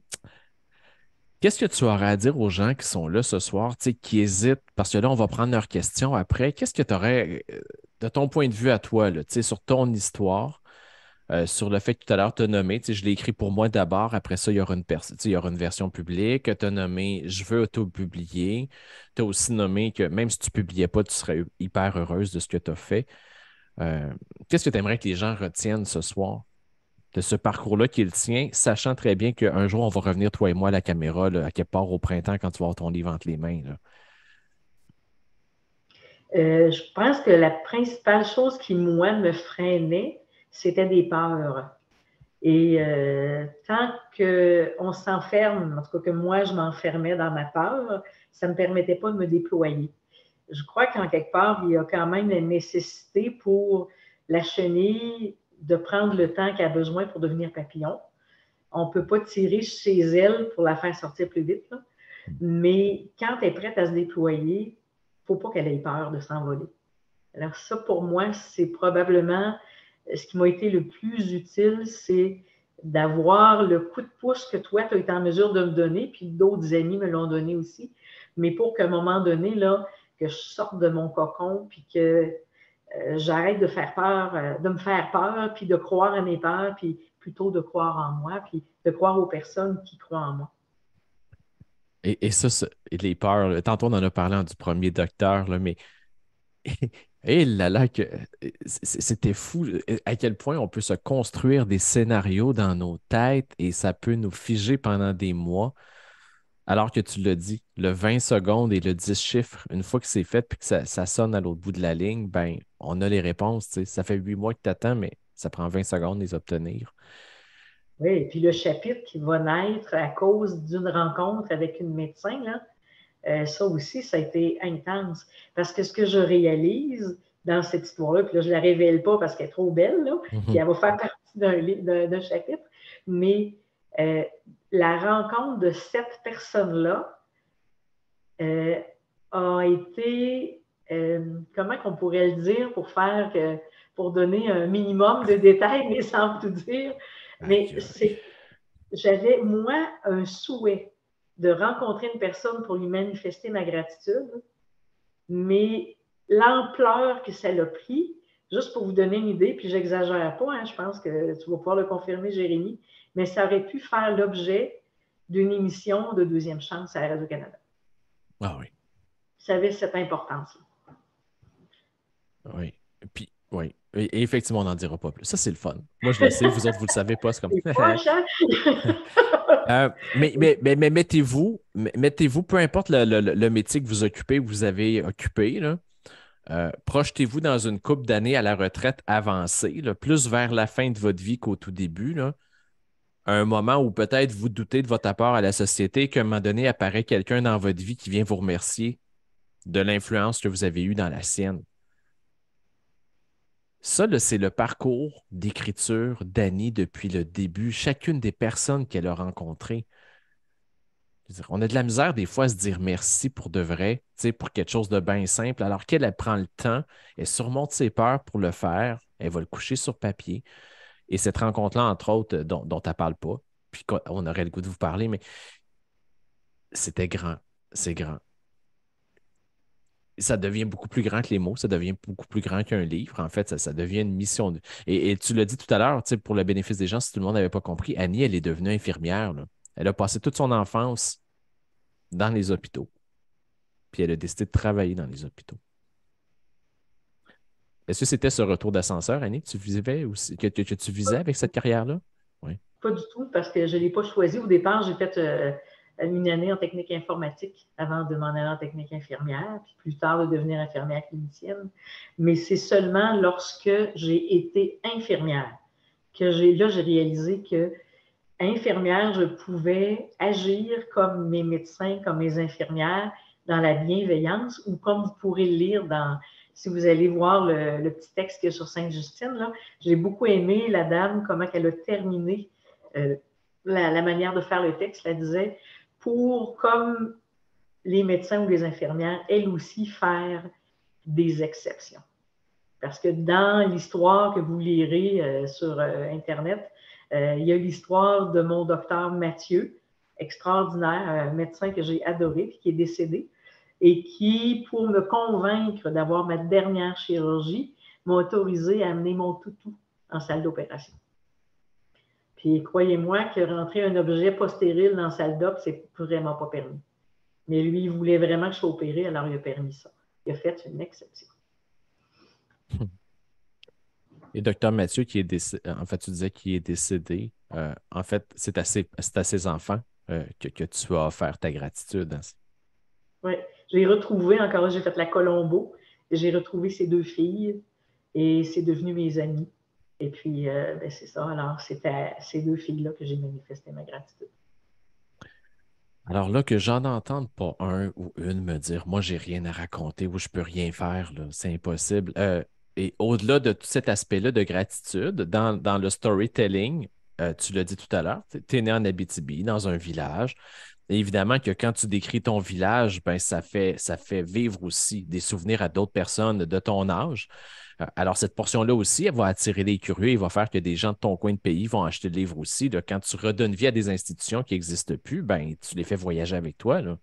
Qu'est-ce que tu aurais à dire aux gens qui sont là ce soir, tu sais, qui hésitent, parce que là, on va prendre leurs questions après. Qu'est-ce que tu aurais, de ton point de vue à toi, là, tu sais, sur ton histoire, sur le fait que tout à l'heure, tu as nommé, tu sais, je l'ai écrit pour moi d'abord, après ça, il y aura tu sais, il y aura une version publique, tu as nommé, je veux auto-publier. Tu as aussi nommé que même si tu ne publiais pas, tu serais hyper heureuse de ce que tu as fait. Euh, Qu'est-ce que tu aimerais que les gens retiennent ce soir de ce parcours-là qui est le tien, sachant très bien qu'un jour, on va revenir, toi et moi, à la caméra, là, à quelque part au printemps, quand tu vas avoir ton livre entre les mains, là. Je pense que la principale chose qui, moi, me freinait, c'était des peurs. Et tant qu'on s'enferme, en tout cas que moi, je m'enfermais dans ma peur, ça ne me permettait pas de me déployer. Je crois qu'en quelque part, il y a quand même la nécessité pour la chenille de prendre le temps qu'elle a besoin pour devenir papillon. On ne peut pas tirer chez elle pour la faire sortir plus vite, là. Mais quand elle est prête à se déployer, il ne faut pas qu'elle ait peur de s'envoler. Alors ça, pour moi, c'est probablement ce qui m'a été le plus utile, c'est d'avoir le coup de pouce que toi, tu as été en mesure de me donner, puis d'autres amis me l'ont donné aussi. Mais pour qu'à un moment donné, là, que je sorte de mon cocon, puis que j'arrête de faire peur, de me faire peur, puis de croire à mes peurs, puis plutôt de croire en moi, puis de croire aux personnes qui croient en moi. Et ça, et les peurs, là, tantôt, on en a parlé du premier docteur, là, mais et là, là, que c'était fou à quel point on peut se construire des scénarios dans nos têtes et ça peut nous figer pendant des mois. Alors que tu l'as dit, le 20 secondes et le 10 chiffres, une fois que c'est fait puis que ça sonne à l'autre bout de la ligne, ben, on a les réponses. Tu sais. Ça fait 8 mois que tu attends, mais ça prend 20 secondes de les obtenir. Oui, et puis le chapitre qui va naître à cause d'une rencontre avec une médecin, là, ça aussi, ça a été intense. Parce que ce que je réalise dans cette histoire-là, puis là, je ne la révèle pas parce qu'elle est trop belle, là, puis Mhm. elle va faire partie d'un chapitre, mais euh, la rencontre de cette personne-là euh, a été, comment qu'on pourrait le dire pour donner un minimum de détails, mais sans tout dire, mais Aïe, aïe. c'est j'avais, moi, un souhait de rencontrer une personne pour lui manifester ma gratitude, mais l'ampleur que ça l'a pris, juste pour vous donner une idée, puis j'exagère pas, hein, je pense que tu vas pouvoir le confirmer, Jérémy, mais ça aurait pu faire l'objet d'une émission de deuxième chance à Radio-Canada. Ah oui, Ça avait cette importance-là. oui. Puis, oui. Et effectivement, on n'en dira pas plus. Ça, c'est le fun. Moi, je le sais. Vous autres, vous le savez pas. C'est comme. C'est poche, hein? Mais mettez-vous, peu importe le métier que vous occupez, que vous avez occupé, là, projetez-vous dans une couple d'années à la retraite avancée, là, plus vers la fin de votre vie qu'au tout début, là, à un moment où peut-être vous doutez de votre apport à la société, qu'à un moment donné apparaît quelqu'un dans votre vie qui vient vous remercier de l'influence que vous avez eue dans la sienne. Ça, là, c'est le parcours d'écriture d'Annie depuis le début, chacune des personnes qu'elle a rencontrées. Je veux dire, on a de la misère des fois à se dire merci pour de vrai, tu sais, pour quelque chose de bien simple, alors qu'elle elle prend le temps, elle surmonte ses peurs pour le faire, elle va le coucher sur papier. Et cette rencontre-là, entre autres, dont tu ne parles pas, puis qu'on aurait le goût de vous parler, mais c'était grand, c'est grand. Ça devient beaucoup plus grand que les mots, ça devient beaucoup plus grand qu'un livre. En fait, ça devient une mission. Et tu l'as dit tout à l'heure, tu sais, pour le bénéfice des gens, si tout le monde n'avait pas compris, Annie, elle est devenue infirmière, là. Elle a passé toute son enfance dans les hôpitaux, puis elle a décidé de travailler dans les hôpitaux. Est-ce que c'était ce retour d'ascenseur, Annie, que tu visais aussi, que tu visais avec cette carrière-là? Oui. Pas du tout, parce que je ne l'ai pas choisi. Au départ, j'ai fait une année en technique informatique avant de m'en aller en technique infirmière, puis plus tard de devenir infirmière clinicienne. Mais c'est seulement lorsque j'ai été infirmière que j'ai réalisé que infirmière, je pouvais agir comme mes médecins, comme mes infirmières, dans la bienveillance, ou comme vous pourrez le lire si vous allez voir le petit texte qu'il y a sur Sainte-Justine, là, j'ai beaucoup aimé la dame, comment elle a terminé euh, la manière de faire le texte. Elle disait, pour, comme les médecins ou les infirmières, elles aussi faire des exceptions. Parce que dans l'histoire que vous lirez sur Internet, il y a l'histoire de mon docteur Mathieu, extraordinaire, un médecin que j'ai adoré, puis qui est décédé, et qui, pour me convaincre d'avoir ma dernière chirurgie, m'a autorisé à amener mon toutou en salle d'opération. Puis croyez-moi que rentrer un objet pas stérile dans la salle d'op, c'est vraiment pas permis. Mais lui, il voulait vraiment que je sois opérée, alors il a permis ça. Il a fait une exception. Et docteur Mathieu, qui est décédé, en fait, tu disais qu'il est décédé. En fait, c'est à ses enfants que tu as offert ta gratitude. Hein. Oui, j'ai retrouvé, encore j'ai fait la Colombo, j'ai retrouvé ces deux filles et c'est devenu mes amis. Et puis, ben, c'est ça. Alors, c'était à ces deux filles-là que j'ai manifesté ma gratitude. Alors là, que j'en entende pas un ou une me dire, moi, j'ai rien à raconter ou je peux rien faire, là, c'est impossible. Et au-delà de tout cet aspect-là de gratitude, dans le storytelling, tu l'as dit tout à l'heure, tu es né en Abitibi, dans un village. Et évidemment que quand tu décris ton village, ben, ça fait vivre aussi des souvenirs à d'autres personnes de ton âge. Alors, cette portion-là aussi, elle va attirer les curieux et va faire que des gens de ton coin de pays vont acheter le livre aussi. Là. Quand tu redonnes vie à des institutions qui n'existent plus, ben, tu les fais voyager avec toi. Là.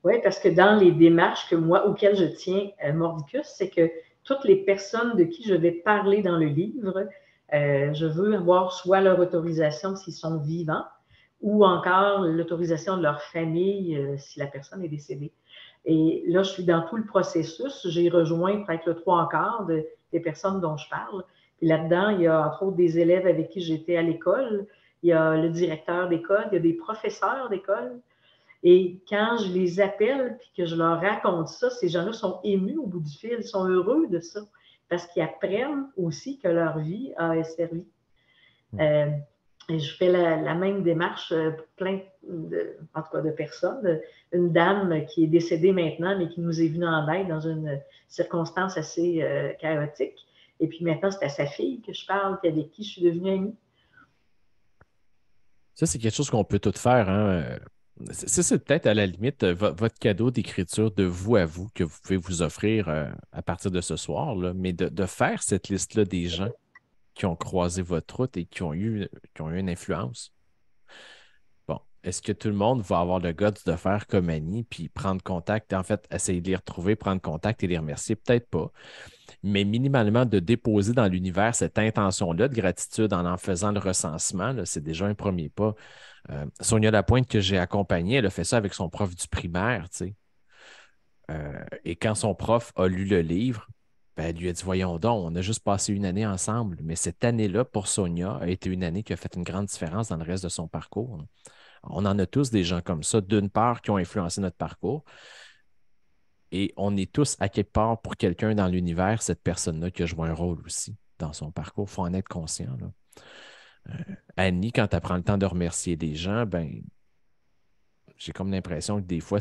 Oui, parce que dans les démarches auxquelles je tiens, Mordicus, c'est que toutes les personnes de qui je vais parler dans le livre, je veux avoir soit leur autorisation s'ils sont vivants ou encore l'autorisation de leur famille si la personne est décédée. Et là, je suis dans tout le processus. J'ai rejoint peut-être le 3/4 des personnes dont je parle. Puis là-dedans, il y a entre autres des élèves avec qui j'étais à l'école. Il y a le directeur d'école, il y a des professeurs d'école. Et quand je les appelle puis que je leur raconte ça, ces gens-là sont émus au bout du fil, sont heureux de ça parce qu'ils apprennent aussi que leur vie a servi. Euh, et je fais la même démarche pour plein en tout cas de personnes. Une dame qui est décédée maintenant, mais qui nous est venue en aide dans une circonstance assez chaotique. Et puis maintenant, c'est à sa fille que je parle, puis avec qui je suis devenue amie. Ça, c'est quelque chose qu'on peut tout faire. Hein. Ça, c'est peut-être à la limite votre cadeau d'écriture de vous à vous que vous pouvez vous offrir à partir de ce soir, là. Mais de faire cette liste-là des gens qui ont croisé votre route et qui ont eu une influence. Bon, est-ce que tout le monde va avoir le guts de faire comme Annie, puis prendre contact, en fait, essayer de les retrouver, prendre contact et les remercier? Peut-être pas. Mais minimalement, de déposer dans l'univers cette intention-là de gratitude en faisant le recensement, là, c'est déjà un premier pas. Sonia Lapointe, que j'ai accompagnée, elle a fait ça avec son prof du primaire, tu sais. Et quand son prof a lu le livre, ben, elle lui a dit, voyons donc, on a juste passé une année ensemble, mais cette année-là, pour Sonia, a été une année qui a fait une grande différence dans le reste de son parcours. On en a tous des gens comme ça, d'une part, qui ont influencé notre parcours, et on est tous, à quelque part, pour quelqu'un dans l'univers, cette personne-là qui a joué un rôle aussi dans son parcours. Il faut en être conscient. Là. Annie, quand elle prend le temps de remercier des gens, ben, j'ai comme l'impression que des fois,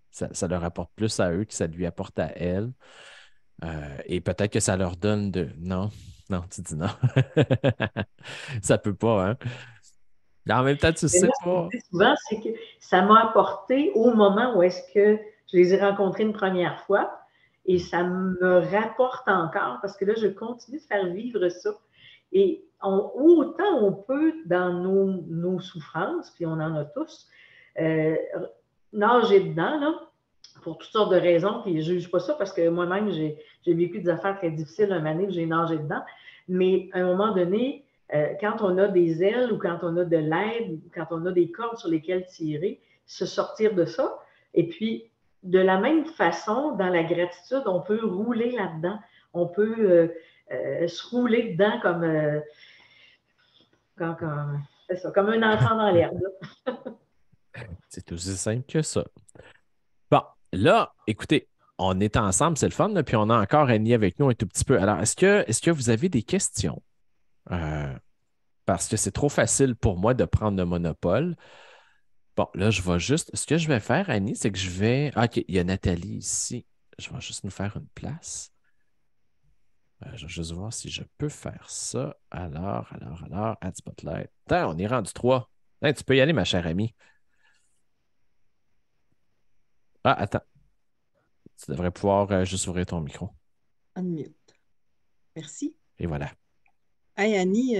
ça leur apporte plus à eux que ça lui apporte à elle. Et peut-être que ça leur donne de... Non, non, tu dis non. Ça peut pas, hein? Mais en même temps, tu Mais sais moi, ce que pas. je dis souvent, c'est que ça m'a apporté au moment où est-ce que je les ai rencontrés une première fois et ça me rapporte encore parce que là, je continue de faire vivre ça. Et autant on peut, dans nos souffrances, puis on en a tous, euh, nager dedans, là, pour toutes sortes de raisons, puis je ne juge pas ça parce que moi-même, j'ai vécu des affaires très difficiles une année où j'ai nagé dedans. Mais à un moment donné, quand on a des ailes ou quand on a de l'aide, ou quand on a des cordes sur lesquelles tirer, se sortir de ça. Et puis, de la même façon, dans la gratitude, on peut rouler là-dedans. On peut se rouler dedans c'est ça, comme un enfant dans l'herbe. C'est aussi simple que ça. Bon, là, écoutez, on est ensemble, c'est le fun, là, puis on a encore Annie avec nous un tout petit peu. Alors, est-ce que vous avez des questions? Euh, Parce que c'est trop facile pour moi de prendre le monopole. Bon, là, je vais juste. Ce que je vais faire, Annie, c'est que je vais. Ah, OK, il y a Nathalie ici. Je vais juste nous faire une place. Je vais juste voir si je peux faire ça. Alors, Add Spotlight. Attends, on est rendu 3. Hey, tu peux y aller, ma chère amie. Ah, attends. Tu devrais pouvoir juste ouvrir ton micro. Unmute. Merci. Et voilà. Hey Annie,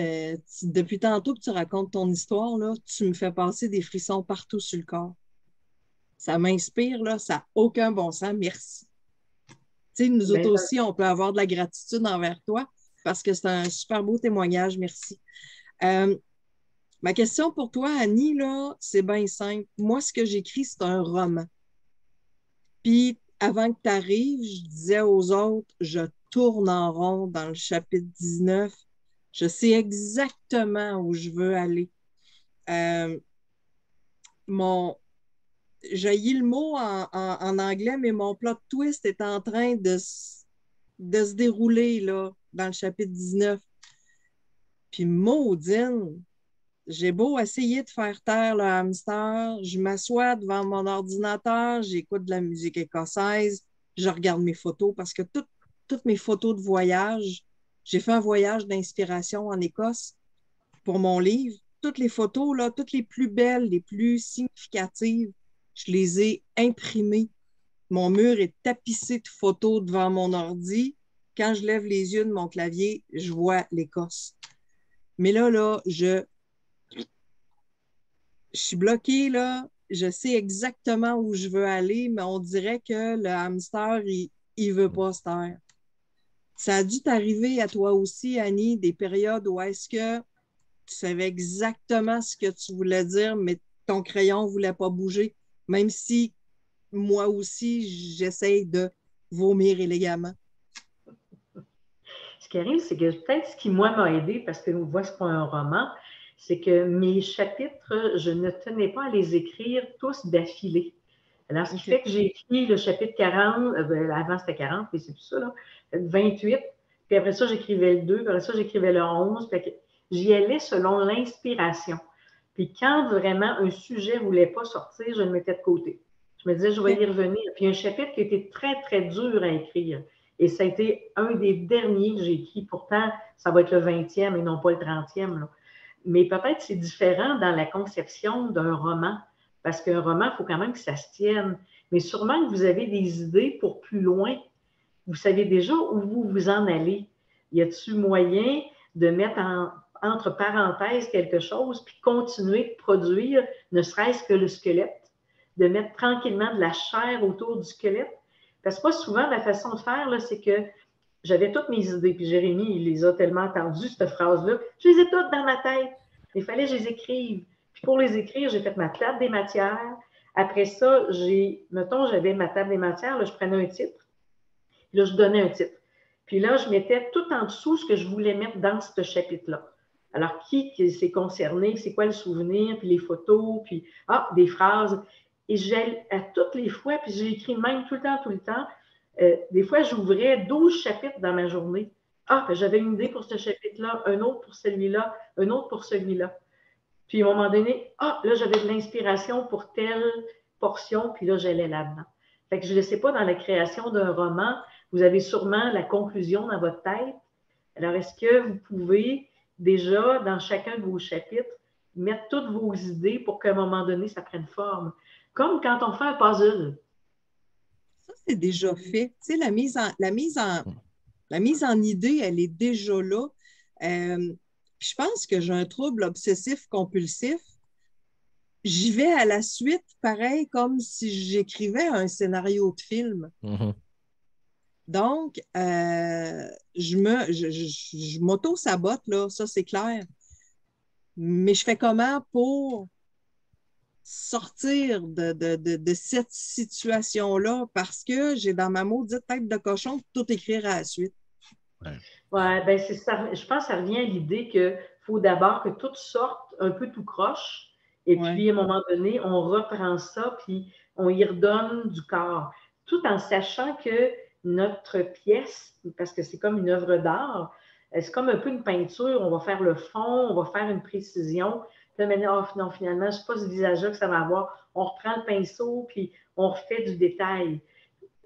depuis tantôt que tu racontes ton histoire, là, tu me fais passer des frissons partout sur le corps. Ça m'inspire, là, ça n'a aucun bon sens. Merci. Tu sais, nous autres Ben, aussi, on peut avoir de la gratitude envers toi parce que c'est un super beau témoignage. Merci. Euh, Ma question pour toi, Annie, là, c'est bien simple. Moi, ce que j'écris, c'est un roman. Puis, avant que tu arrives, je disais aux autres, je tourne en rond dans le chapitre 19. Je sais exactement où je veux aller. Euh, mon, j'ai le mot en anglais, mais mon plot twist est en train de se dérouler là, dans le chapitre 19. Puis maudine, j'ai beau essayer de faire taire le hamster, je m'assois devant mon ordinateur, j'écoute de la musique écossaise, je regarde mes photos parce que toutes mes photos de voyage, j'ai fait un voyage d'inspiration en Écosse pour mon livre. Toutes les photos, là, toutes les plus belles, les plus significatives, je les ai imprimées. Mon mur est tapissé de photos devant mon ordi. Quand je lève les yeux de mon clavier, je vois l'Écosse. Mais là, je suis bloquée, là. Je sais exactement où je veux aller, mais on dirait que le hamster, il veut pas se taire. Ça a dû t'arriver à toi aussi, Annie, des périodes où est-ce que tu savais exactement ce que tu voulais dire, mais ton crayon ne voulait pas bouger, même si moi aussi, j'essaye de vomir élégamment. ce qui arrive, c'est que peut-être ce qui, moi, m'a aidé, parce que vous voyez, ce n'est pas un roman, c'est que mes chapitres, je ne tenais pas à les écrire tous d'affilée. Alors, ce qui OK. fait que j'ai écrit le chapitre 40, avant c'était 40, mais c'est tout ça, là, 28, puis après ça, j'écrivais le 2, puis après ça, j'écrivais le 11, puis j'y allais selon l'inspiration. Puis quand vraiment un sujet ne voulait pas sortir, je le mettais de côté. Je me disais, je vais OK. y revenir. Puis un chapitre qui était très, très dur à écrire. Et ça a été un des derniers que j'ai écrit. Pourtant, ça va être le 20e et non pas le 30e. Là. Mais peut-être c'est différent dans la conception d'un roman. Parce qu'un roman, il faut quand même que ça se tienne. Mais sûrement que vous avez des idées pour plus loin. Vous savez déjà où vous vous en allez. Y a-t-il moyen de mettre entre parenthèses quelque chose, puis continuer de produire, ne serait-ce que le squelette, de mettre tranquillement de la chair autour du squelette? Parce que moi, souvent, la façon de faire, là, c'est que j'avais toutes mes idées, puis Jérémy, il les a tellement entendues, cette phrase-là. Je les ai toutes dans ma tête. Il fallait que je les écrive. Puis pour les écrire, j'ai fait ma table des matières. Après ça, mettons, j'avais ma table des matières, là, je prenais un titre, puis là, je donnais un titre. Puis là, je mettais tout en dessous ce que je voulais mettre dans ce chapitre-là. Alors, qui s'est concerné, c'est quoi le souvenir, puis les photos, puis des phrases. Et j'ai à toutes les fois, puis j'ai écrit même tout le temps, des fois, j'ouvrais 12 chapitres dans ma journée. J'avais une idée pour ce chapitre-là, un autre pour celui-là, un autre pour celui-là. Puis à un moment donné, là, j'avais de l'inspiration pour telle portion, puis là, j'allais là-dedans. Fait que je ne sais pas, dans la création d'un roman, vous avez sûrement la conclusion dans votre tête. Alors, est-ce que vous pouvez déjà, dans chacun de vos chapitres, mettre toutes vos idées pour qu'à un moment donné, ça prenne forme? Comme quand on fait un puzzle. Ça, c'est déjà fait. Tu sais, la mise en idée, elle est déjà là. Puis je pense que j'ai un trouble obsessif compulsif. J'y vais à la suite, pareil, comme si j'écrivais un scénario de film. Mhm. Donc, je m'auto-sabote, là, ça c'est clair. Mais je fais comment pour sortir de cette situation-là parce que j'ai dans ma maudite tête de cochon tout écrire à la suite. Ouais. Ouais, ben c'est ça. Je pense que ça revient à l'idée qu'il faut d'abord que tout sorte un peu tout croche. Et Ouais, puis, à un moment donné, on reprend ça, puis on y redonne du corps. Tout en sachant que notre pièce, parce que c'est comme une œuvre d'art, c'est comme un peu une peinture. On va faire le fond, on va faire une précision. Puis là, maintenant, non, finalement, je ne sais pas ce visage-là que ça va avoir. On reprend le pinceau, puis on refait du détail.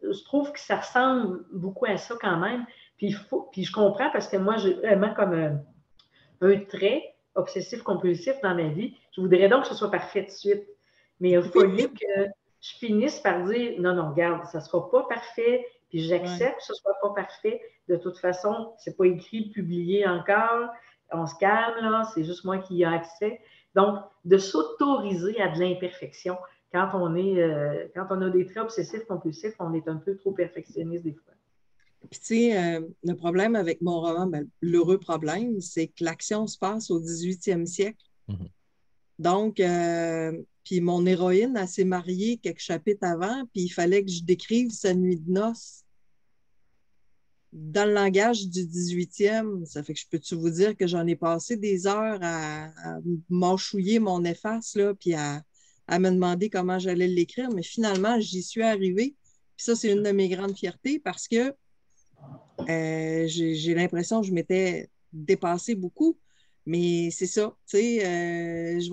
Je trouve que ça ressemble beaucoup à ça quand même. Puis je comprends parce que moi, j'ai vraiment comme un trait obsessif-compulsif dans ma vie. Je voudrais donc que ce soit parfait de suite. Mais il a fallu que je finisse par dire non, non, regarde, ça ne sera pas parfait, puis ouais. j'accepte que ce ne soit pas parfait. De toute façon, ce n'est pas écrit, publié encore. on se calme, là, c'est juste moi qui y a accès. Donc, de s'autoriser à de l'imperfection. Quand on a des traits obsessifs compulsifs, on est un peu trop perfectionniste des fois. Puis, tu sais, le problème avec mon roman, ben, l'heureux problème, c'est que l'action se passe au 18e siècle. Mhm. Donc, puis mon héroïne, elle s'est mariée quelques chapitres avant, puis il fallait que je décrive sa nuit de noces dans le langage du 18e. Ça fait que je peux-tu vous dire que j'en ai passé des heures à m'enchouiller mon efface, là, puis à me demander comment j'allais l'écrire, mais finalement, j'y suis arrivée. Puis ça, c'est une de mes grandes fiertés parce que j'ai l'impression que je m'étais dépassée beaucoup. Mais c'est ça, tu sais, je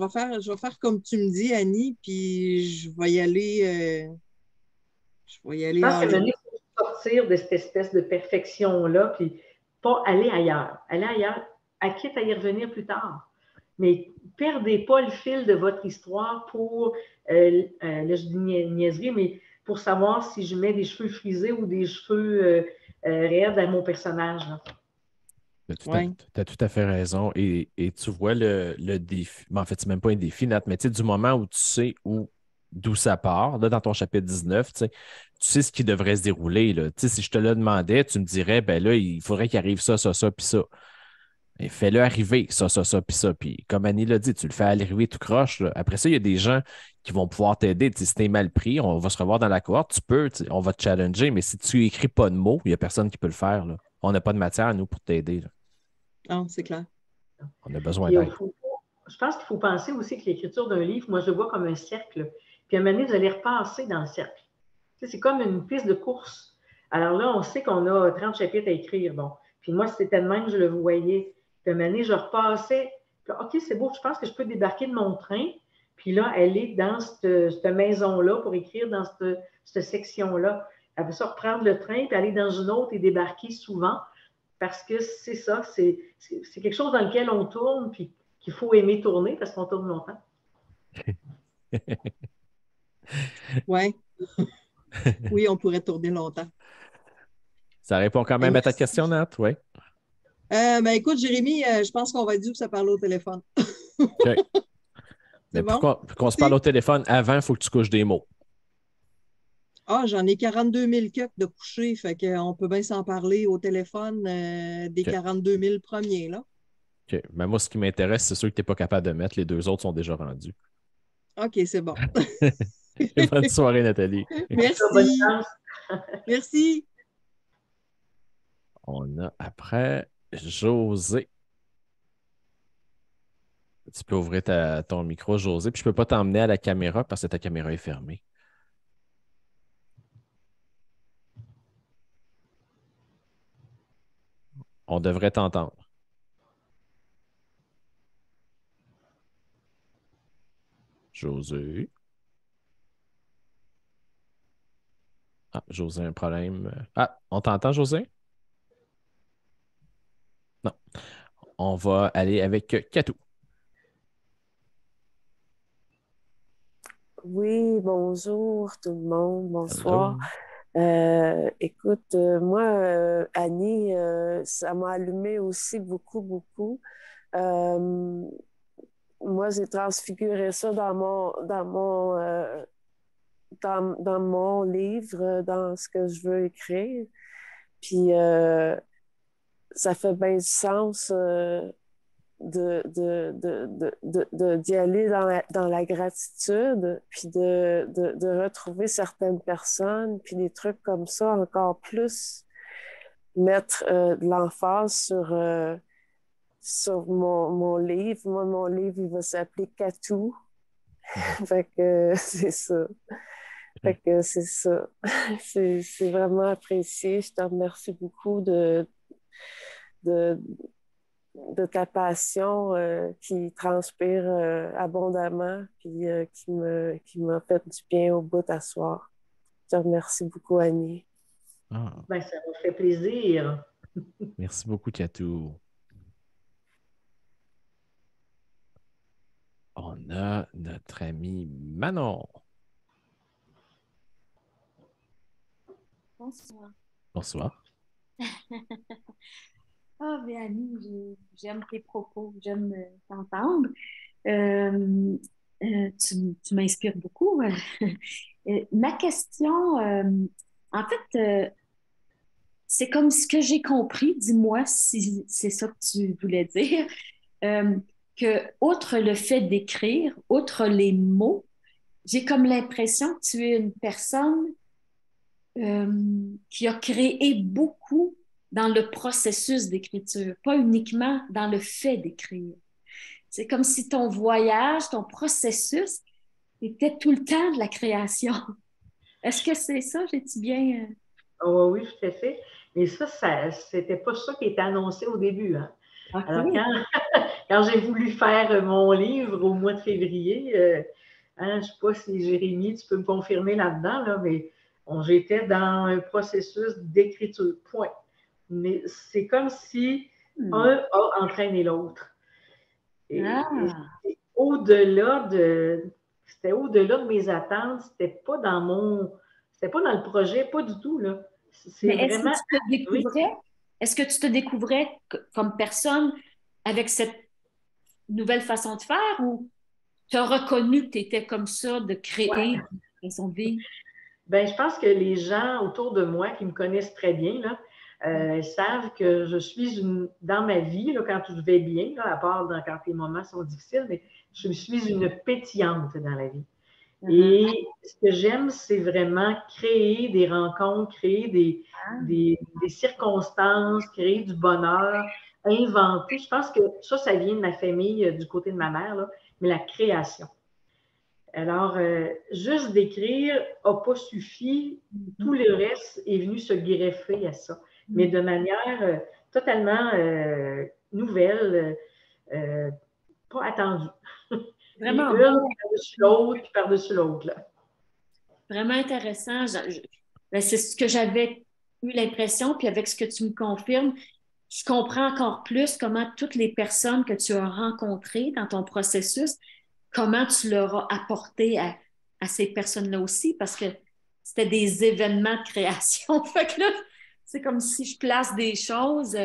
vais faire comme tu me dis, Annie, puis je vais y Je aller pense qu'à un all moment in. donné, il faut sortir de cette espèce de perfection-là, puis pas aller ailleurs. Aller ailleurs, à quitte à y revenir plus tard. Mais perdez pas le fil de votre histoire pour, là je dis niaiserie, mais pour savoir si je mets des cheveux frisés ou des cheveux raides à mon personnage. Ouais. Tu as tout à fait raison. Et tu vois le défi. En fait, c'est même pas un défi, Nat, mais tu sais, du moment où tu sais d'où ça part, là, dans ton chapitre 19, tu sais ce qui devrait se dérouler. Là. Tu sais, si je te le demandais, tu me dirais, ben là, il faudrait qu'il arrive ça, puis ça. Et fais-le arriver, ça, puis ça. Puis comme Annie l'a dit, tu le fais arriver tout croche. Là. Après ça, il y a des gens qui vont pouvoir t'aider. Tu sais, si t'es mal pris, on va se revoir dans la cohorte, tu peux, tu sais, on va te challenger, mais si tu écris pas de mots, il n'y a personne qui peut le faire. Là. On n'a pas de matière, nous, pour t'aider. Là. Ah, c'est clair. Puis, On a besoin d'aide. je pense qu'il faut penser aussi que l'écriture d'un livre, moi, je le vois comme un cercle. Puis à un moment donné, vous allez repasser dans le cercle. Tu sais, c'est comme une piste de course. Alors là, on sait qu'on a 30 chapitres à écrire. Bon. Puis moi, c'était de même que je le voyais. Puis à un moment donné, je repassais. Puis, OK, c'est beau, je pense que je peux débarquer de mon train. Puis là, elle est dans cette maison-là pour écrire dans cette section-là. Elle veut ça reprendre le train, puis aller dans une autre et débarquer souvent. Parce que c'est ça, c'est quelque chose dans lequel on tourne, puis qu'il faut aimer tourner parce qu'on tourne longtemps. Ouais. Oui, on pourrait tourner longtemps. Ça répond quand Hey, même à ta merci. question, Nat? Oui. Ben écoute, Jérémy, je pense qu'on va être dû que ça parle au téléphone. OK. C'est Mais bon? pour qu'on se parle au Merci. téléphone, avant, il faut que tu couches des mots. Ah, j'en ai 42 000 cucs de coucher, fait qu'on peut bien s'en parler au téléphone des OK. 42 000 premiers, là. OK. Mais moi, ce qui m'intéresse, c'est ceux que tu n'es pas capable de mettre. Les deux autres sont déjà rendus. OK, c'est bon. Bonne soirée, Nathalie. Bonne Merci. chance. Merci. On a après José. Tu peux ouvrir ton micro, José, puis je ne peux pas t'emmener à la caméra parce que ta caméra est fermée. On devrait t'entendre. José. Ah, José a un problème. Ah, on t'entend, José? Non. On va aller avec Katou. Oui, bonjour tout le monde, bonsoir. Hello. Écoute, moi, Annie, ça m'a allumé aussi beaucoup, beaucoup. Euh, Moi, j'ai transfiguré ça dans mon livre, dans ce que je veux écrire. Puis, ça fait bien du sens d'y aller dans la gratitude, puis de retrouver certaines personnes, puis des trucs comme ça, encore plus mettre de l'emphase sur mon livre. Moi, mon livre, il va s'appeler Katou. Fait que c'est ça. Fait que c'est ça. C'est vraiment apprécié. Je te remercie beaucoup de, de ta passion qui transpire abondamment puis qui m'a fait du bien au bout à soir. Je te remercie beaucoup, Annie. Ah, Ben, ça me fait plaisir. merci beaucoup, Katou. On a notre ami Manon. Bonsoir. Bonsoir. Ah, mais Annie, j'aime tes propos, j'aime t'entendre. Euh, tu m'inspires beaucoup. Ma question, en fait, c'est comme ce que j'ai compris, dis-moi si c'est ça que tu voulais dire, euh, que outre le fait d'écrire, outre les mots, j'ai comme l'impression que tu es une personne qui a créé beaucoup dans le processus d'écriture, pas uniquement dans le fait d'écrire. C'est comme si ton voyage, ton processus était tout le temps de la création. Est-ce que c'est ça? J'ai-tu bien... Oh, oui, tout à fait. Mais ça c'était pas ça qui était annoncé au début, hein. Alors, OK. quand j'ai voulu faire mon livre au mois de février, je ne sais pas si Jérémy, tu peux me confirmer là-dedans, là, mais j'étais dans un processus d'écriture, point. Mais c'est comme si un a entraîné l'autre. Et Ah, c'était au-delà de mes attentes, c'était pas dans le projet, pas du tout, là. mais C'est vraiment, oui. est-ce que tu te découvrais comme personne avec cette nouvelle façon de faire ou tu as reconnu que tu étais comme ça, de créer Ouais. une façon de vivre? Ben, je pense que les gens autour de moi qui me connaissent très bien là, savent que je suis dans ma vie, là, quand je vais bien, là, à part quand les moments sont difficiles, mais je suis une pétillante dans la vie. Uh-huh. Et ce que j'aime, c'est vraiment créer des rencontres, créer des circonstances, créer du bonheur, inventer. Je pense que ça vient de ma famille, du côté de ma mère, là, mais la création. Alors, juste d'écrire n'a pas suffi. Tout le reste est venu se greffer à ça, mais de manière totalement nouvelle, pas attendue. Puis Vraiment une beau, par-dessus l'autre, puis par-dessus l'autre, là. vraiment intéressant. Ben, c'est ce que j'avais eu l'impression, puis avec ce que tu me confirmes, je comprends encore plus comment toutes les personnes que tu as rencontrées dans ton processus, comment tu leur as apporté à ces personnes-là aussi, parce que c'était des événements de création. Fait que là, c'est comme si je place des choses.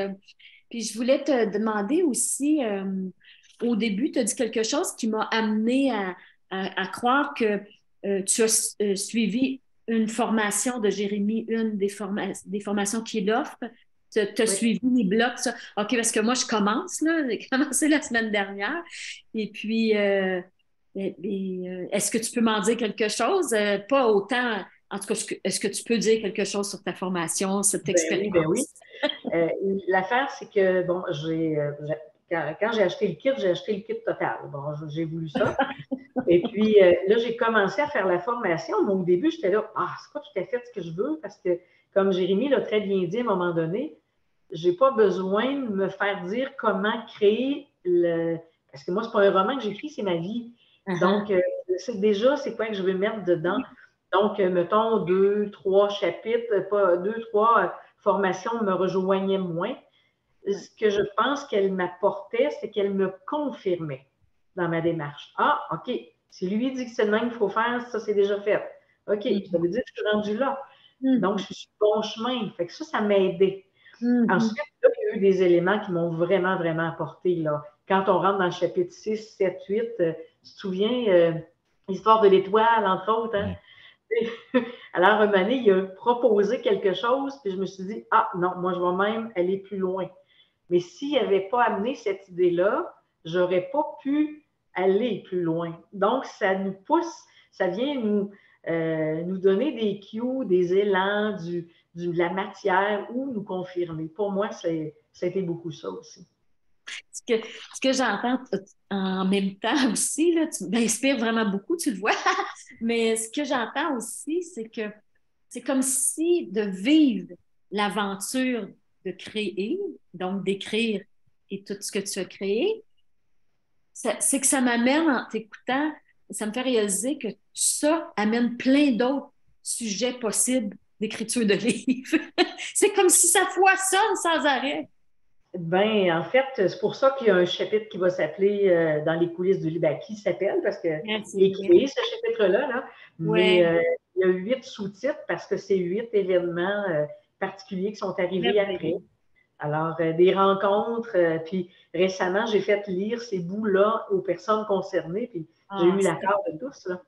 Puis je voulais te demander aussi, au début, tu as dit quelque chose qui m'a amené à croire que tu as suivi une formation de Jérémy, une des formations qu'il offre. Tu as Oui. suivi les blocs, ça. OK, parce que moi, je commence, là. J'ai commencé la semaine dernière. Et puis, est-ce que tu peux m'en dire quelque chose? Pas autant, en tout cas, est-ce que tu peux dire quelque chose sur ta formation, cette Ben oui, ben oui. expérience? Euh, L'affaire, c'est que, bon, quand j'ai acheté le kit total. Bon, j'ai voulu ça. Et puis, là, j'ai commencé à faire la formation, mais au début, j'étais là, c'est pas tout à fait ce que je veux, parce que, comme Jérémy l'a très bien dit à un moment donné, j'ai pas besoin de me faire dire comment créer le... Parce que moi, c'est pas un roman que j'écris, c'est ma vie. Uh-huh. Donc, c'est quoi que je veux mettre dedans. Donc, mettons, 2, 3 chapitres, pas 2, 3 formations me rejoignaient moins. Ce que je pense qu'elle m'apportait, c'est qu'elle me confirmait dans ma démarche. Ah, OK, si lui dit que c'est le même qu'il faut faire, ça, c'est déjà fait. OK, ça veut dire que je suis rendue là. Donc, je suis sur le bon chemin. Fait que ça m'a aidé. Ensuite, là, il y a eu des éléments qui m'ont vraiment, vraiment apporté, là. Quand on rentre dans le chapitre 6, 7, 8, tu te souviens, l'histoire de l'étoile, entre autres, hein? Alors, un moment donné, il a proposé quelque chose, puis je me suis dit, non, moi, je vais même aller plus loin. Mais s'il n'avait pas amené cette idée-là, je n'aurais pas pu aller plus loin. Donc, ça nous pousse, ça vient nous donner des cues, des élans, de la matière ou nous confirmer. Pour moi, ça a été beaucoup ça aussi. Ce que j'entends en même temps aussi, là, tu m'inspires vraiment beaucoup, tu le vois. Mais ce que j'entends aussi, c'est que c'est comme si de vivre l'aventure de créer, donc d'écrire et tout ce que tu as créé, c'est que ça m'amène, en t'écoutant, ça me fait réaliser que ça amène plein d'autres sujets possibles d'écriture de livres. C'est comme si ça foisonne sans arrêt. Ben, en fait, c'est pour ça qu'il y a un chapitre qui va s'appeler Dans les coulisses du livre, qui s'appelle, parce qu'il est créé, ce chapitre-là, là. Mais Ouais. il y a 8 sous-titres parce que c'est 8 événements particuliers qui sont arrivés après. Alors, des rencontres, puis récemment, j'ai fait lire ces bouts-là aux personnes concernées, puis j'ai eu l'accord de tous, là.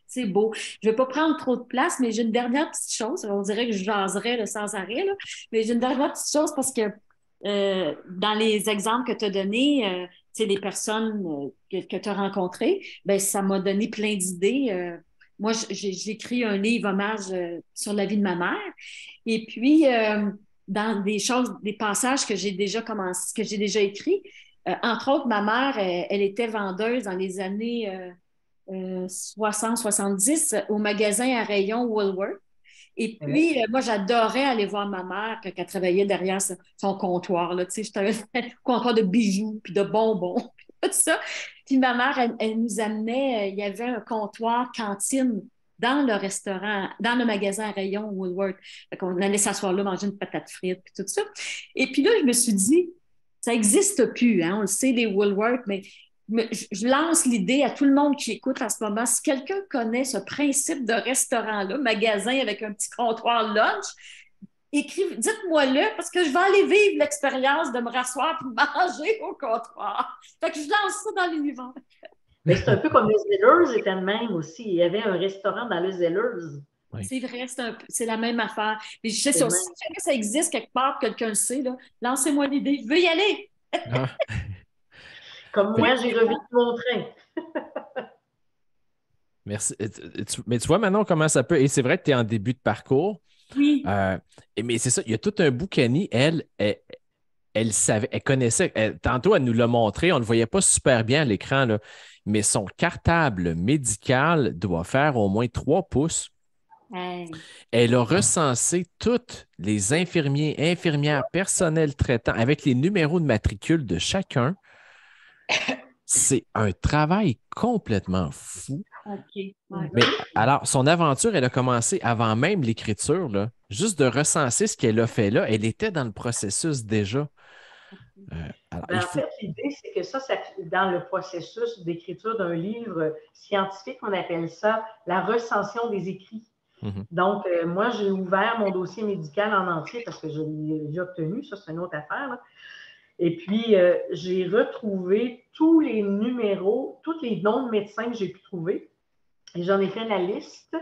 C'est beau. Je ne vais pas prendre trop de place, mais j'ai une dernière petite chose. On dirait que je jaserais là, sans arrêt, là. Mais j'ai une dernière petite chose parce que dans les exemples que tu as donnés, tu sais, des personnes que tu as rencontrées, ben, ça m'a donné plein d'idées. Moi, j'ai écrit un livre hommage sur la vie de ma mère. Et puis, dans des choses, des passages que j'ai déjà commencé, que j'ai déjà écrits, entre autres, ma mère, elle était vendeuse dans les années 60-70 au magasin à rayon Woolworth. Et puis, moi, j'adorais aller voir ma mère quand elle travaillait derrière son comptoir. Là, tu sais, j'étais un comptoir de bijoux, puis de bonbons, puis tout ça. Puis ma mère, elle nous amenait, il y avait un comptoir cantine dans le restaurant, dans le magasin à rayon Woolworth. Fait qu'on allait s'asseoir là, manger une patate frite, puis tout ça. Et puis là, je me suis dit, ça n'existe plus, hein, on le sait, les Woolworth, mais je lance l'idée à tout le monde qui écoute en ce moment. Si quelqu'un connaît ce principe de restaurant-là, magasin avec un petit comptoir lunch, dites-moi-le parce que je vais aller vivre l'expérience de me rasseoir et de manger au comptoir. Fait que je lance ça dans l'univers. Mais c'est un peu comme le Zellers était le même aussi. Il y avait un restaurant dans le Zellers. Oui. C'est vrai, c'est la même affaire. Mais je sais si jamais ça existe quelque part, quelqu'un le sait, là, lancez-moi l'idée. Je veux y aller. Comme moi, j'ai revécu mon train. Merci. Mais tu vois maintenant comment ça peut. Et c'est vrai que tu es en début de parcours. Oui. Mais c'est ça, il y a tout un bout qu'Annie, elle savait, elle connaissait. Tantôt, elle nous l'a montré, on ne le voyait pas super bien à l'écran, là, mais son cartable médical doit faire au moins 3 pouces. Hey. Elle a recensé toutes les infirmiers, infirmières, personnels traitants avec les numéros de matricule de chacun. C'est un travail complètement fou. Okay. Ouais. Mais alors, son aventure, elle a commencé avant même l'écriture, là. Juste de recenser ce qu'elle a fait là, elle était dans le processus déjà. En fait, l'idée, c'est que ça, dans le processus d'écriture d'un livre scientifique, on appelle ça la recension des écrits. Mm-hmm. Donc, moi, j'ai ouvert mon dossier médical en entier parce que je l'ai déjà obtenu. Ça, c'est une autre affaire, là. Et puis, j'ai retrouvé tous les numéros, tous les noms de médecins que j'ai pu trouver. Et j'en ai fait la liste.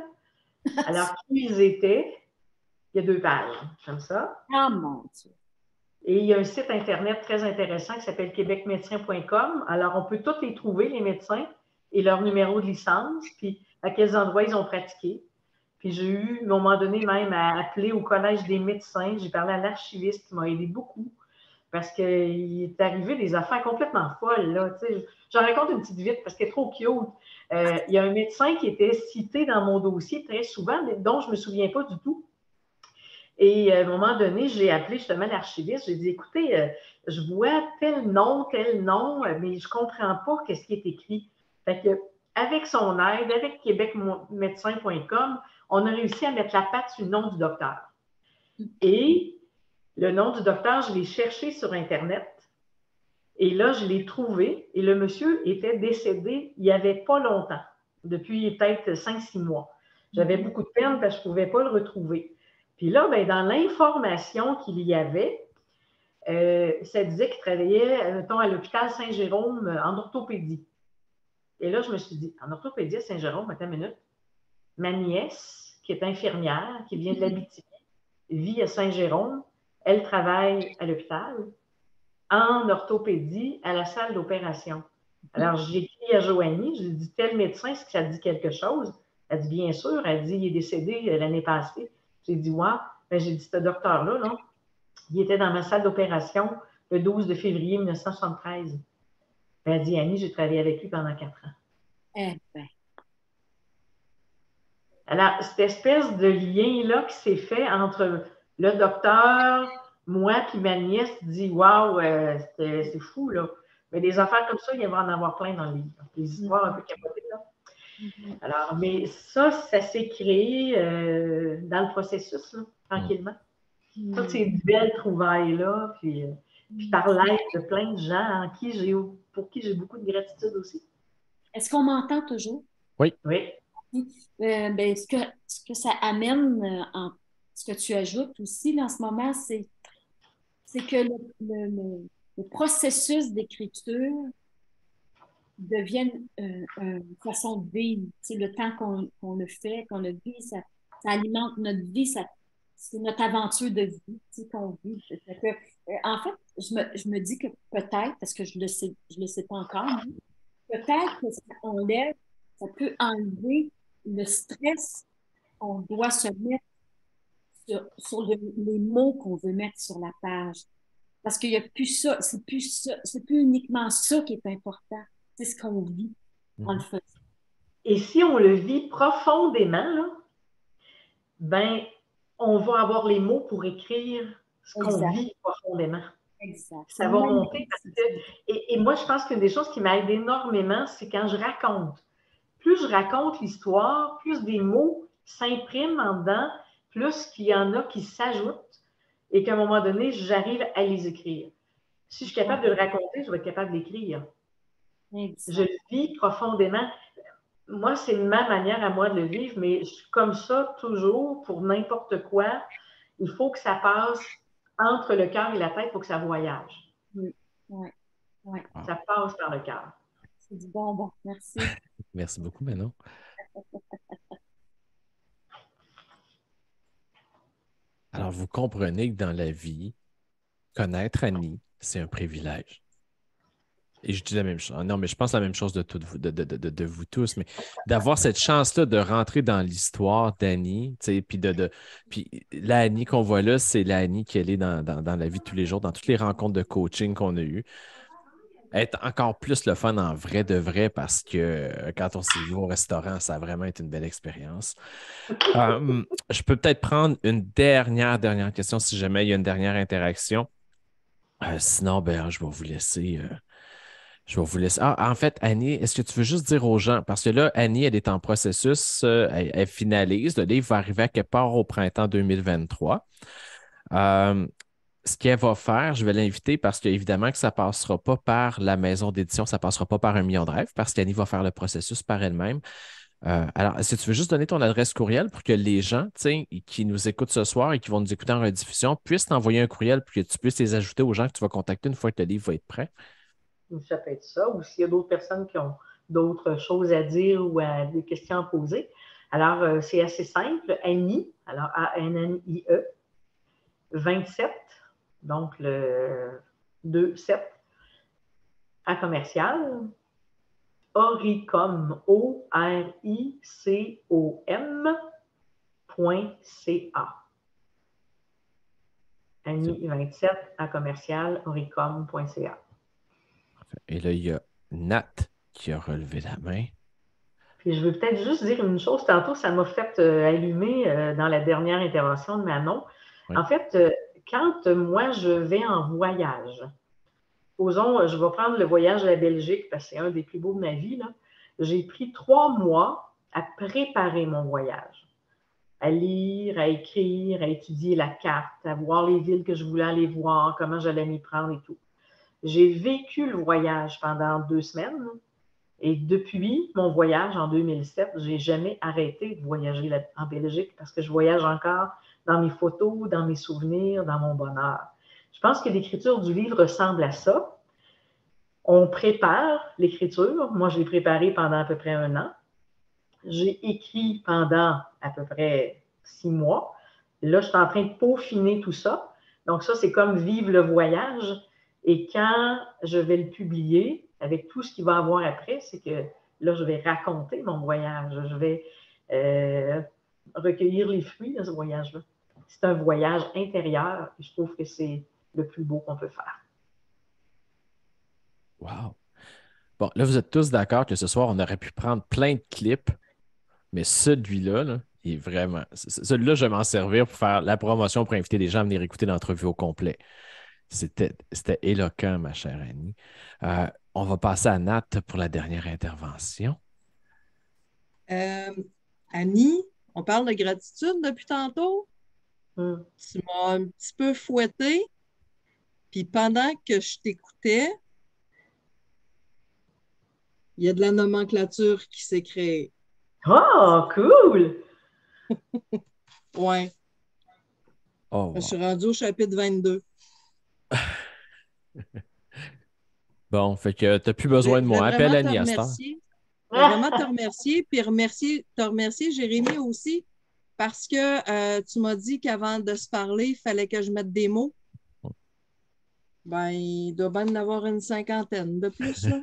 Alors, qui ils étaient? Il y a 2 pages, comme ça. Ah, mon Dieu! Et il y a un site Internet très intéressant qui s'appelle québecmédecin.com. Alors, on peut tous les trouver, les médecins, et leur numéro de licence, puis à quels endroits ils ont pratiqué. Puis j'ai eu, à un moment donné, même à appeler au Collège des médecins. J'ai parlé à l'archiviste qui m'a aidé beaucoup. Parce qu'il est arrivé des affaires complètement folles, là. J'en raconte une petite vite parce qu'elle est trop cute. Il y a un médecin qui était cité dans mon dossier très souvent, dont je ne me souviens pas du tout. Et à un moment donné, j'ai appelé justement l'archiviste. J'ai dit, écoutez, je vois tel nom, mais je ne comprends pas ce qui est écrit. Fait que, avec son aide, avec québecmédecin.com, on a réussi à mettre la patte sur le nom du docteur. Et le nom du docteur, je l'ai cherché sur Internet. Et là, je l'ai trouvé. Et le monsieur était décédé il n'y avait pas longtemps, depuis peut-être 5-6 mois. J'avais beaucoup de peine parce que je ne pouvais pas le retrouver. Puis là, ben, dans l'information qu'il y avait, ça disait qu'il travaillait, mettons, à l'hôpital Saint-Jérôme en orthopédie. Et là, je me suis dit, en orthopédie à Saint-Jérôme, attends une minute, ma nièce, qui est infirmière, qui vient de l'Abitibi, vit à Saint-Jérôme. Elle travaille à l'hôpital, en orthopédie, à la salle d'opération. Alors, j'ai écrit à Joanie, je lui ai dit, tel médecin, est-ce que ça dit quelque chose? Elle dit, bien sûr. Elle dit, il est décédé l'année passée. J'ai dit, ouais. Ben, j'ai dit, ce docteur-là, là, il était dans ma salle d'opération le 12 de février 1973. Ben, elle dit, Annie, j'ai travaillé avec lui pendant 4 ans. Eh ben. Alors, cette espèce de lien-là qui s'est fait entre le docteur, moi puis ma nièce, dit waouh, c'est fou, là. Mais des affaires comme ça, il va en avoir plein dans le livre. Des histoires un peu capotées, là. Alors, mais ça s'est créé dans le processus, là, tranquillement. Toutes ces belles trouvailles-là, puis par l'aide de plein de gens pour qui j'ai beaucoup de gratitude aussi. Est-ce qu'on m'entend toujours? Oui. Oui. Ben, ce que ça amène, ce que tu ajoutes aussi là, en ce moment, c'est que le processus d'écriture devienne une façon de vivre. C'est le temps qu'on le fait, qu'on le vit, ça alimente notre vie, c'est notre aventure de vie qu'on vit. En fait, je me dis que peut-être, parce que je le sais pas encore, hein, peut-être que ça enlève, ça peut enlever le stress qu'on doit se mettre sur les mots qu'on veut mettre sur la page. Parce qu'il n'y a plus ça, c'est plus uniquement ça qui est important. C'est ce qu'on vit en le faisant. Et si on le vit profondément, là, ben, on va avoir les mots pour écrire ce qu'on vit profondément. Exact. Ça va monter parce que, et moi, je pense qu'une des choses qui m'aide énormément, c'est quand je raconte. Plus je raconte l'histoire, plus des mots s'impriment en dedans, plus qu'il y en a qui s'ajoutent et qu'à un moment donné, j'arrive à les écrire. Si je suis capable de le raconter, je vais être capable de l'écrire. Je le vis profondément. Moi, c'est ma manière à moi de le vivre, mais je suis comme ça toujours pour n'importe quoi. Il faut que ça passe entre le cœur et la tête, il faut que ça voyage. Oui. Ouais. Ça passe par le cœur. C'est du bonbon. Merci. Merci beaucoup, Manon. Alors, vous comprenez que dans la vie, connaître Annie, c'est un privilège. Et je dis la même chose. Non, mais je pense la même chose de vous tous, mais d'avoir cette chance-là de rentrer dans l'histoire d'Annie, puis la Annie qu'on voit là, c'est la Annie qu'elle est dans la vie de tous les jours, dans toutes les rencontres de coaching qu'on a eues. Être encore plus le fun en vrai de vrai parce que quand on s'est vu au restaurant, ça a vraiment été une belle expérience. Je peux peut-être prendre une dernière question si jamais il y a une dernière interaction. Sinon, ben, je vais vous laisser. Ah, en fait, Annie, est-ce que tu veux juste dire aux gens, parce que là, Annie, elle est en processus, elle finalise, le livre va arriver à quelque part au printemps 2023. Ce qu'elle va faire, je vais l'inviter parce qu'évidemment que ça ne passera pas par la maison d'édition, ça ne passera pas par 1 million de rêves parce qu'Annie va faire le processus par elle-même. Alors, est-ce que tu veux juste donner ton adresse courriel pour que les gens qui nous écoutent ce soir et qui vont nous écouter en rediffusion puissent t'envoyer un courriel pour que tu puisses les ajouter aux gens que tu vas contacter une fois que le livre va être prêt? Ça peut être ça, ou s'il y a d'autres personnes qui ont d'autres choses à dire ou des questions à poser. Alors, c'est assez simple. Annie, alors A-N-N-I-E, 27, donc le 2-7, à commercial, oricom, oricom.ca. Annie 27 à commercial, oricom.ca. Et là, il y a Nat qui a relevé la main. Puis je veux peut-être juste dire une chose. Tantôt, ça m'a fait allumer dans la dernière intervention de Manon. Oui. En fait, quand moi, je vais en voyage, posons, je vais prendre le voyage à la Belgique parce que c'est un des plus beaux de ma vie, là. J'ai pris 3 mois à préparer mon voyage, à lire, à écrire, à étudier la carte, à voir les villes que je voulais aller voir, comment j'allais m'y prendre et tout. J'ai vécu le voyage pendant 2 semaines. Et depuis mon voyage en 2007, je n'ai jamais arrêté de voyager en Belgique parce que je voyage encore dans mes photos, dans mes souvenirs, dans mon bonheur. Je pense que l'écriture du livre ressemble à ça. On prépare l'écriture. Moi, je l'ai préparée pendant à peu près 1 an. J'ai écrit pendant à peu près 6 mois. Là, je suis en train de peaufiner tout ça. Donc ça, c'est comme vivre le voyage. Et quand je vais le publier, avec tout ce qu'il va y avoir après, c'est que là, je vais raconter mon voyage. Je vais recueillir les fruits de ce voyage-là. C'est un voyage intérieur et je trouve que c'est le plus beau qu'on peut faire. Wow! Bon, là, vous êtes tous d'accord que ce soir, on aurait pu prendre plein de clips, mais celui-là, là, il est vraiment... Celui-là, je vais m'en servir pour faire la promotion pour inviter les gens à venir écouter l'entrevue au complet. C'était éloquent, ma chère Annie. On va passer à Nat pour la dernière intervention. Annie, on parle de gratitude depuis tantôt. Tu m'as un petit peu fouettée. Puis pendant que je t'écoutais, il y a de la nomenclature qui s'est créée. Oh, cool! Ouais. Oh, wow. Je suis rendue au chapitre 22. Bon, fait que tu n'as plus Je besoin de voulais moi. Appelle vraiment te Annie à cette heure. remercier. Je voulais vraiment te remercier, puis te remercier, Jérémy, aussi, parce que tu m'as dit qu'avant de se parler, il fallait que je mette des mots. Ben, il doit bien en avoir une cinquantaine de plus, là.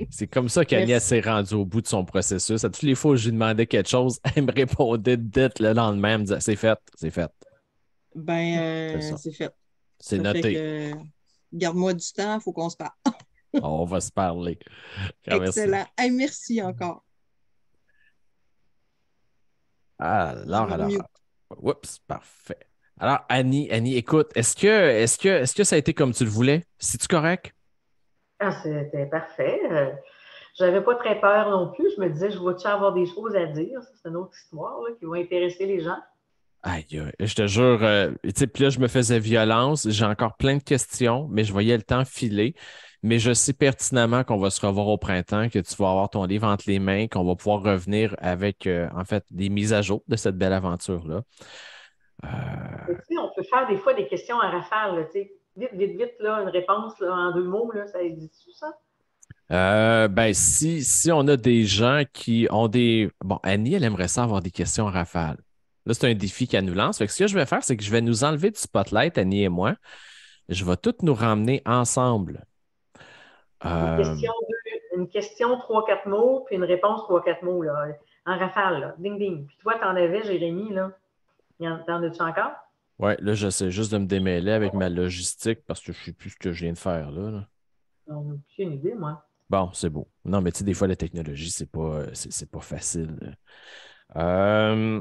C'est comme ça qu'Agnès Merci. s'est rendue au bout de son processus. À toutes les fois où je lui demandais quelque chose, elle me répondait dès le lendemain. Elle me disait, c'est fait, c'est fait. C'est ça. C'est fait. C'est Ça fait noté. que garde-moi du temps, il faut qu'on se parle. On va se parler. Ah, merci. Excellent. Hey, merci encore. Je me Alors. remute. Oups, parfait. Alors, Annie, écoute, est-ce que ça a été comme tu le voulais? C'est-tu correct? Ah, c'était parfait. J'avais pas très peur non plus. Je me disais, je vais-tu avoir des choses à dire? Ça, c'est une autre histoire là, qui va intéresser les gens. Aïe, je te jure, tu sais, puis là, je me faisais violence. J'ai encore plein de questions, mais je voyais le temps filer. Mais je sais pertinemment qu'on va se revoir au printemps, que tu vas avoir ton livre entre les mains, qu'on va pouvoir revenir avec, en fait, des mises à jour de cette belle aventure-là. Tu sais, on peut faire des fois des questions à rafale. Là, tu sais. Vite, là, une réponse là, en 2 mots, là, ça existe ça? Ben, si on a des gens qui ont des. Bon, Annie, elle aimerait ça avoir des questions en rafale. Là, c'est un défi qu'elle nous lance. Fait que ce que je vais faire, c'est que je vais nous enlever du spotlight, Annie et moi. Je vais toutes nous ramener ensemble. Une question 3-4 mots, puis une réponse 3-4 mots, là, en rafale. Là. Ding, ding. Puis toi, t'en avais, Jérémy, là. T'en as-tu encore? Ouais, là, j'essaie juste de me démêler avec ma logistique parce que je ne sais plus ce que je viens de faire là. On n'a plus une idée, moi. Bon, c'est beau. Non, mais tu sais, des fois, la technologie, c'est pas facile. Euh,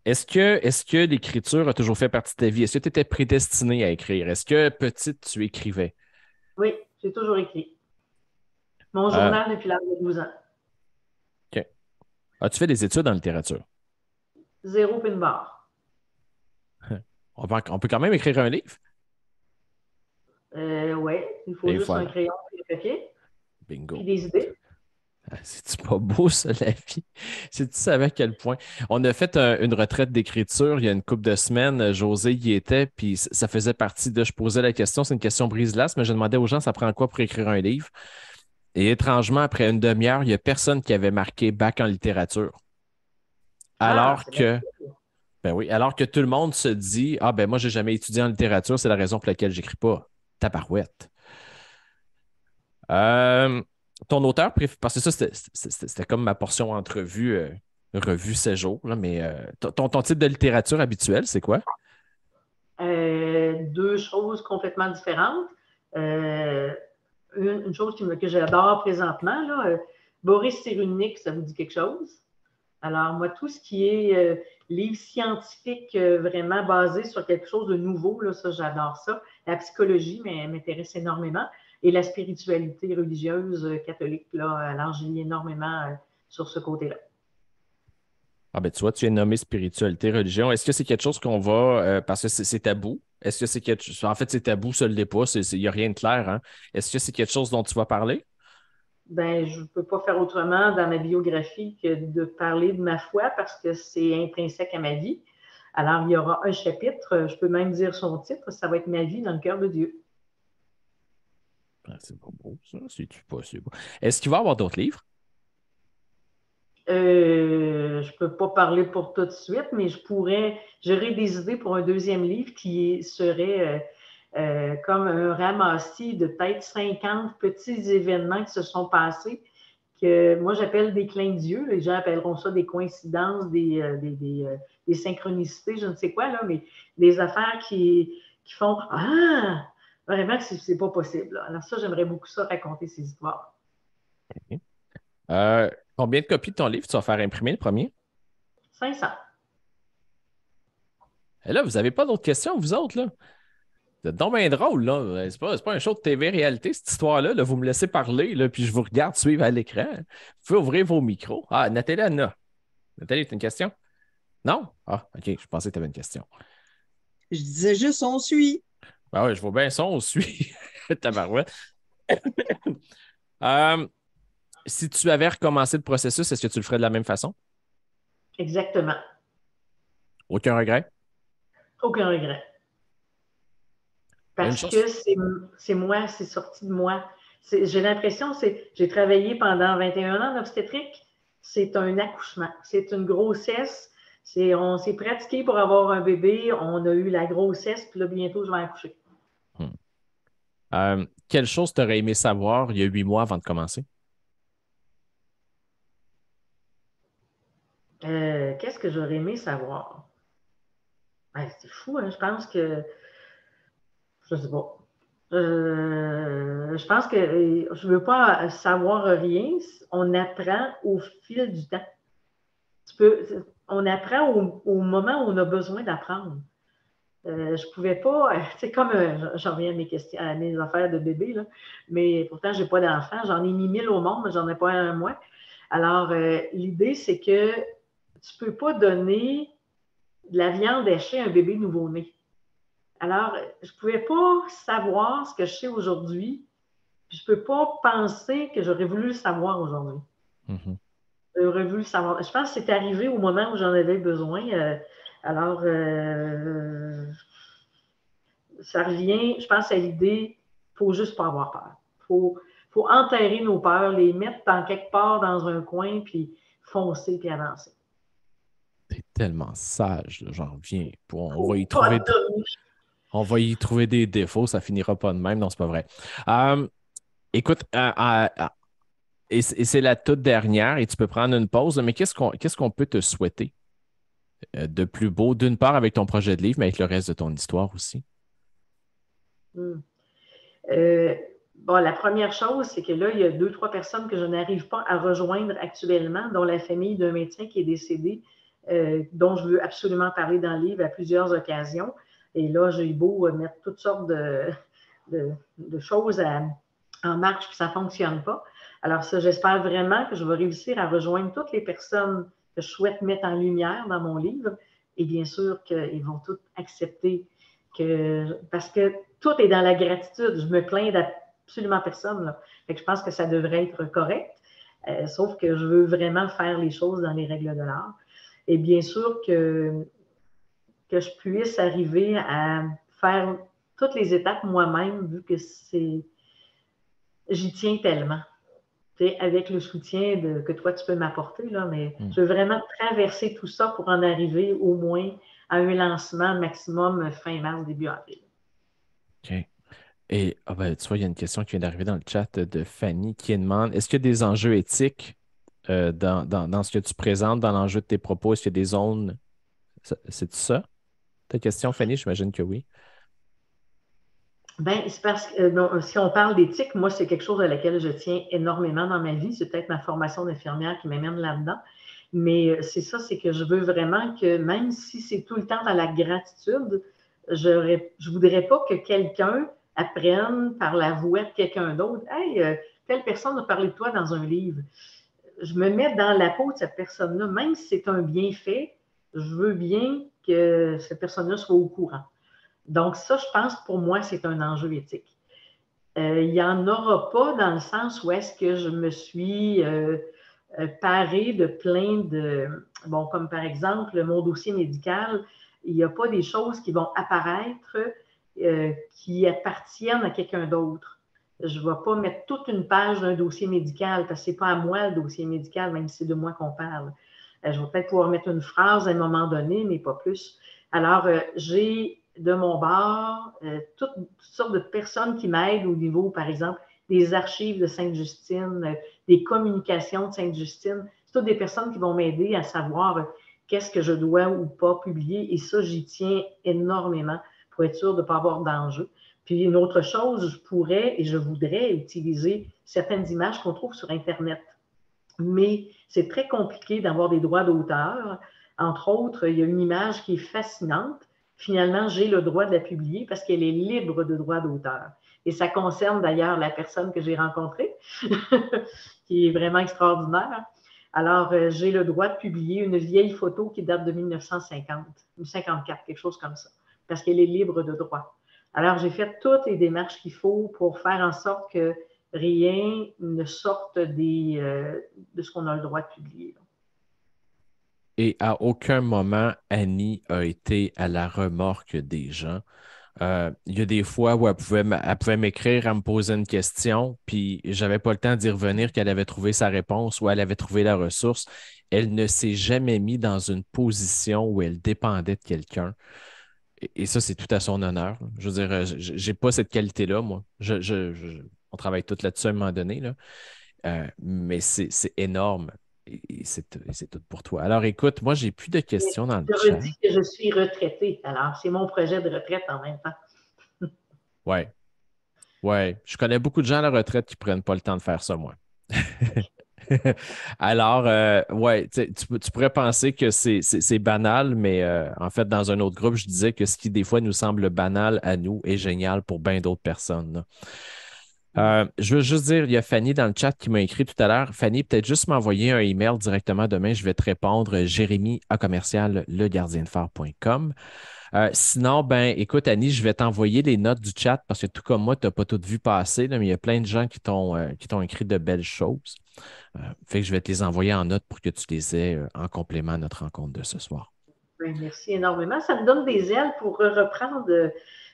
est-ce que l'écriture a toujours fait partie de ta vie? Est-ce que tu étais prédestiné à écrire? Est-ce que petite, tu écrivais? Oui, j'ai toujours écrit. Mon Euh, journal depuis l'âge de 12 ans. OK. As-tu fait des études en littérature? 0 puis une barre. On peut quand même écrire un livre? Oui, il faut Et juste un voilà. crayon et un papier, Bingo. puis des idées. C'est-tu pas beau, ça, la vie? Si tu savais à quel point. On a fait une retraite d'écriture il y a une couple de semaines. José y était, puis ça faisait partie de. Je posais la question, c'est une question brise-glace, mais je demandais aux gens, ça prend quoi pour écrire un livre? Et étrangement, après une demi-heure, il n'y a personne qui avait marqué bac en littérature. Ah, Alors c'est bien. que, ben oui, alors que tout le monde se dit, ah ben moi, j'ai jamais étudié en littérature, c'est la raison pour laquelle j'écris pas. Tabarouette. Euh, Ton auteur préféré, parce que ça, c'était comme ma portion entrevue, revue séjour, là, mais ton type de littérature habituelle, c'est quoi? 2 choses complètement différentes. Une chose que j'adore présentement, là, Boris Cyrulnik, ça vous dit quelque chose? Alors, moi, tout ce qui est livre scientifique vraiment basé sur quelque chose de nouveau, là, ça, j'adore ça. La psychologie m'intéresse énormément et la spiritualité religieuse catholique, là, alors j'y lis énormément sur ce côté-là. Ah ben tu vois, tu es nommé spiritualité, religion. Est-ce que c'est quelque chose qu'on va, parce que c'est tabou, est-ce que c'est quelque chose, en fait c'est tabou, ça ne l'est pas, il n'y a rien de clair, hein? Est-ce que c'est quelque chose dont tu vas parler? Ben, je ne peux pas faire autrement dans ma biographie que de parler de ma foi parce que c'est intrinsèque à ma vie. Alors, il y aura un chapitre, je peux même dire son titre, ça va être Ma vie dans le cœur de Dieu. Ah, c'est pas beau, ça, c'est pas, c'est beau. Est-ce qu'il va y avoir d'autres livres? Je ne peux pas parler pour tout de suite, mais j'aurais des idées pour un deuxième livre qui serait comme un ramassis de peut-être 50 petits événements qui se sont passés, que moi j'appelle des clins d'yeux. Les gens appelleront ça des coïncidences, des synchronicités, je ne sais quoi, là, mais des affaires qui font Ah! Vraiment que c'est pas possible. Là. Alors ça, j'aimerais beaucoup ça, raconter ces histoires. OK. Combien de copies de ton livre tu vas faire imprimer le premier? 500. Et là, vous n'avez pas d'autres questions, vous autres, là? Vous êtes donc bien drôle, là. C'est pas un show de TV réalité, cette histoire-là. Là. Vous me laissez parler, là, puis je vous regarde suivre à l'écran. Vous pouvez ouvrir vos micros. Ah, Nathalie, Anna. Nathalie, tu as une question? Non? Ah, OK, je pensais que tu avais une question. Je disais juste, on suit. Ah oui, je vois bien ça, on suit. Tabarouette. Euh, Si tu avais recommencé le processus, est-ce que tu le ferais de la même façon? Exactement. Aucun regret? Aucun regret. Parce que c'est moi, c'est sorti de moi. J'ai l'impression, j'ai travaillé pendant 21 ans en obstétrique. C'est un accouchement. C'est une grossesse. On s'est pratiqué pour avoir un bébé. On a eu la grossesse, puis là, bientôt, je vais accoucher. Quelle chose t'aurais aimé savoir il y a 8 mois avant de commencer? Qu'est-ce que j'aurais aimé savoir? C'est fou, hein? Je pense que... Je sais pas. Je pense que je ne veux pas savoir rien. On apprend au fil du temps. On apprend au moment où on a besoin d'apprendre. Je ne pouvais pas, c'est comme, j'en reviens à mes affaires de bébé, là, mais pourtant, je n'ai pas d'enfant. J'en ai mis 1000 au monde, mais j'en ai pas un moi. Alors, l'idée, c'est que tu ne peux pas donner de la viande hachée à un bébé nouveau-né. Alors, je ne pouvais pas savoir ce que je sais aujourd'hui, puis je ne peux pas penser que j'aurais voulu le savoir aujourd'hui. Mm-hmm. J'aurais voulu le savoir. Je pense que c'est arrivé au moment où j'en avais besoin. Alors, ça revient, je pense, à l'idée, il ne faut juste pas avoir peur. Il faut enterrer nos peurs, les mettre dans quelque part dans un coin, puis foncer, puis avancer. T'es tellement sage, j'en reviens. On va y trouver des défauts, ça finira pas de même. Non, c'est pas vrai. Écoute, et c'est la toute dernière, et tu peux prendre une pause, mais qu'est-ce qu'on peut te souhaiter de plus beau, d'une part avec ton projet de livre, mais avec le reste de ton histoire aussi? La première chose, c'est que là, il y a 2-3 personnes que je n'arrive pas à rejoindre actuellement, dont la famille d'un médecin qui est décédé, dont je veux absolument parler dans le livre à plusieurs occasions. Et là, j'ai beau mettre toutes sortes de choses en marche, puis ça ne fonctionne pas. Alors ça, j'espère vraiment que je vais réussir à rejoindre toutes les personnes que je souhaite mettre en lumière dans mon livre. Et bien sûr qu'ils vont toutes accepter parce que tout est dans la gratitude. Je me plains d'absolument personne, là. Fait que je pense que ça devrait être correct. Sauf que je veux vraiment faire les choses dans les règles de l'art. Et bien sûr que je puisse arriver à faire toutes les étapes moi-même, vu que j'y tiens tellement. Avec le soutien que toi, tu peux m'apporter, là, mais je veux vraiment traverser tout ça pour en arriver au moins à un lancement maximum fin mars, début avril. OK. Et tu vois, il y a une question qui vient d'arriver dans le chat de Fanny qui demande, est-ce qu'il y a des enjeux éthiques dans ce que tu présentes, dans l'enjeu de tes propos? Est-ce qu'il y a des zones? C'est ça? Ta question, Fanny? J'imagine que oui. C'est parce que si on parle d'éthique, moi, c'est quelque chose à laquelle je tiens énormément dans ma vie. C'est peut-être ma formation d'infirmière qui m'amène là-dedans. Mais c'est ça, c'est que je veux vraiment que, même si c'est tout le temps dans la gratitude, je ne voudrais pas que quelqu'un apprenne par la voix de quelqu'un d'autre. « Hey, telle personne a parlé de toi dans un livre. » Je me mets dans la peau de cette personne-là. Même si c'est un bienfait, je veux bien que cette personne-là soit au courant. Donc ça, je pense, pour moi, c'est un enjeu éthique. Il n'y en aura pas dans le sens où est-ce que je me suis parée de plein de... comme par exemple, mon dossier médical, il n'y a pas des choses qui vont apparaître qui appartiennent à quelqu'un d'autre. Je ne vais pas mettre toute une page d'un dossier médical parce que ce n'est pas à moi le dossier médical, même si c'est de moi qu'on parle. Je vais peut-être pouvoir mettre une phrase à un moment donné, mais pas plus. Alors, j'ai de mon bord toutes sortes de personnes qui m'aident au niveau, par exemple, des archives de Sainte-Justine, des communications de Sainte-Justine. C'est toutes des personnes qui vont m'aider à savoir qu'est-ce que je dois ou pas publier. Et ça, j'y tiens énormément pour être sûr de ne pas avoir d'enjeu. Puis une autre chose, je pourrais et je voudrais utiliser certaines images qu'on trouve sur Internet. Mais c'est très compliqué d'avoir des droits d'auteur. Entre autres, il y a une image qui est fascinante. Finalement, j'ai le droit de la publier parce qu'elle est libre de droit d'auteur. Et ça concerne d'ailleurs la personne que j'ai rencontrée, qui est vraiment extraordinaire. Alors, j'ai le droit de publier une vieille photo qui date de 1950, ou 54, quelque chose comme ça, parce qu'elle est libre de droit. Alors, j'ai fait toutes les démarches qu'il faut pour faire en sorte que rien ne sorte de ce qu'on a le droit de publier. Et à aucun moment, Annie a été à la remorque des gens Il y a des fois où elle pouvait m'écrire, elle me poser une question, puis j'avais pas le temps d'y revenir qu'elle avait trouvé sa réponse ou elle avait trouvé la ressource. Elle ne s'est jamais mise dans une position où elle dépendait de quelqu'un. Et ça, c'est tout à son honneur. Je veux dire, j'ai pas cette qualité-là, moi. On travaille tout là-dessus à un moment donné, là. Mais c'est énorme. Et c'est tout pour toi. Alors, écoute, moi, j'ai plus de questions dans le Je chat. redis que je suis retraitée. Alors, c'est mon projet de retraite en même temps. Ouais. Ouais. Je connais beaucoup de gens à la retraite qui ne prennent pas le temps de faire ça, moi. Alors, ouais, tu pourrais penser que c'est banal, mais en fait, dans un autre groupe, je disais que ce qui, des fois, nous semble banal à nous est génial pour bien d'autres personnes, là. Je veux juste dire, il y a Fanny dans le chat qui m'a écrit tout à l'heure. Fanny, peut-être juste m'envoyer un email directement demain. Je vais te répondre, Jérémy à commercial legardiendephare.com. Sinon, ben, écoute, Annie, je vais t'envoyer les notes du chat parce que tout comme moi, tu n'as pas tout vu passer, là, mais il y a plein de gens qui t'ont écrit de belles choses. Fait que je vais te les envoyer en notes pour que tu les aies en complément à notre rencontre de ce soir. Oui, merci énormément. Ça me donne des ailes pour reprendre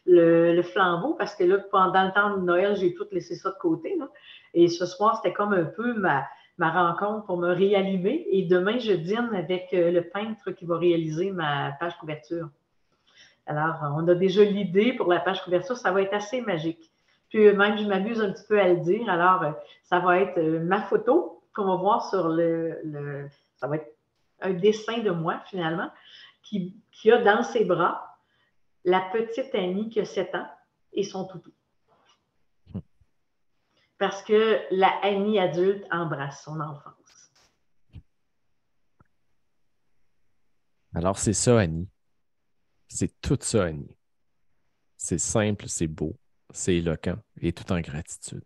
le flambeau parce que là, pendant le temps de Noël, j'ai tout laissé ça de côté, là. Et ce soir, c'était comme un peu ma rencontre pour me réallumer. Et demain, je dîne avec le peintre qui va réaliser ma page couverture. Alors, on a déjà l'idée pour la page couverture. Ça va être assez magique. Puis même, je m'amuse un petit peu à le dire. Alors, ça va être ma photo qu'on va voir sur ça va être un dessin de moi, finalement, qui a dans ses bras la petite Annie qui a 7 ans et son toutou. Parce que la Annie adulte embrasse son enfance. Alors, c'est ça, Annie. C'est tout ça, Annie. C'est simple, c'est beau, c'est éloquent et tout en gratitude.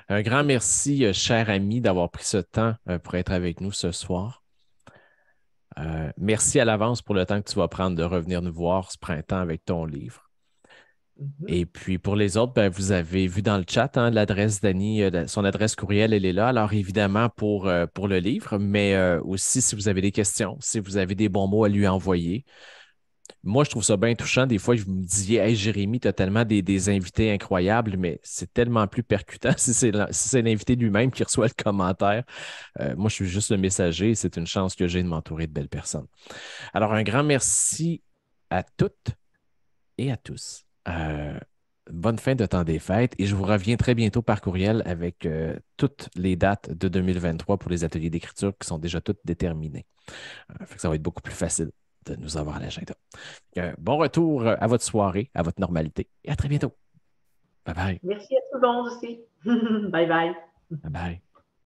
Un grand merci, cher ami, d'avoir pris ce temps pour être avec nous ce soir. Merci à l'avance pour le temps que tu vas prendre de revenir nous voir ce printemps avec ton livre. Et puis pour les autres, ben, vous avez vu dans le chat hein, l'adresse d'Annie, son adresse courriel, elle est là. Alors évidemment pour le livre, mais aussi si vous avez des questions, si vous avez des bons mots à lui envoyer. Moi, je trouve ça bien touchant. Des fois, je me dis, hey, Jérémy, tu as tellement des invités incroyables, mais c'est tellement plus percutant si c'est l'invité lui-même qui reçoit le commentaire. Moi, je suis juste le messager et c'est une chance que j'ai de m'entourer de belles personnes. Alors, un grand merci à toutes et à tous. Bonne fin de temps des fêtes et je vous reviens très bientôt par courriel avec toutes les dates de 2023 pour les ateliers d'écriture qui sont déjà toutes déterminées. Fait que ça va être beaucoup plus facile de nous avoir à l'agenda. Bon retour à votre soirée, à votre normalité et à très bientôt. Bye bye. Merci à tout le monde aussi. Bye bye. Bye bye.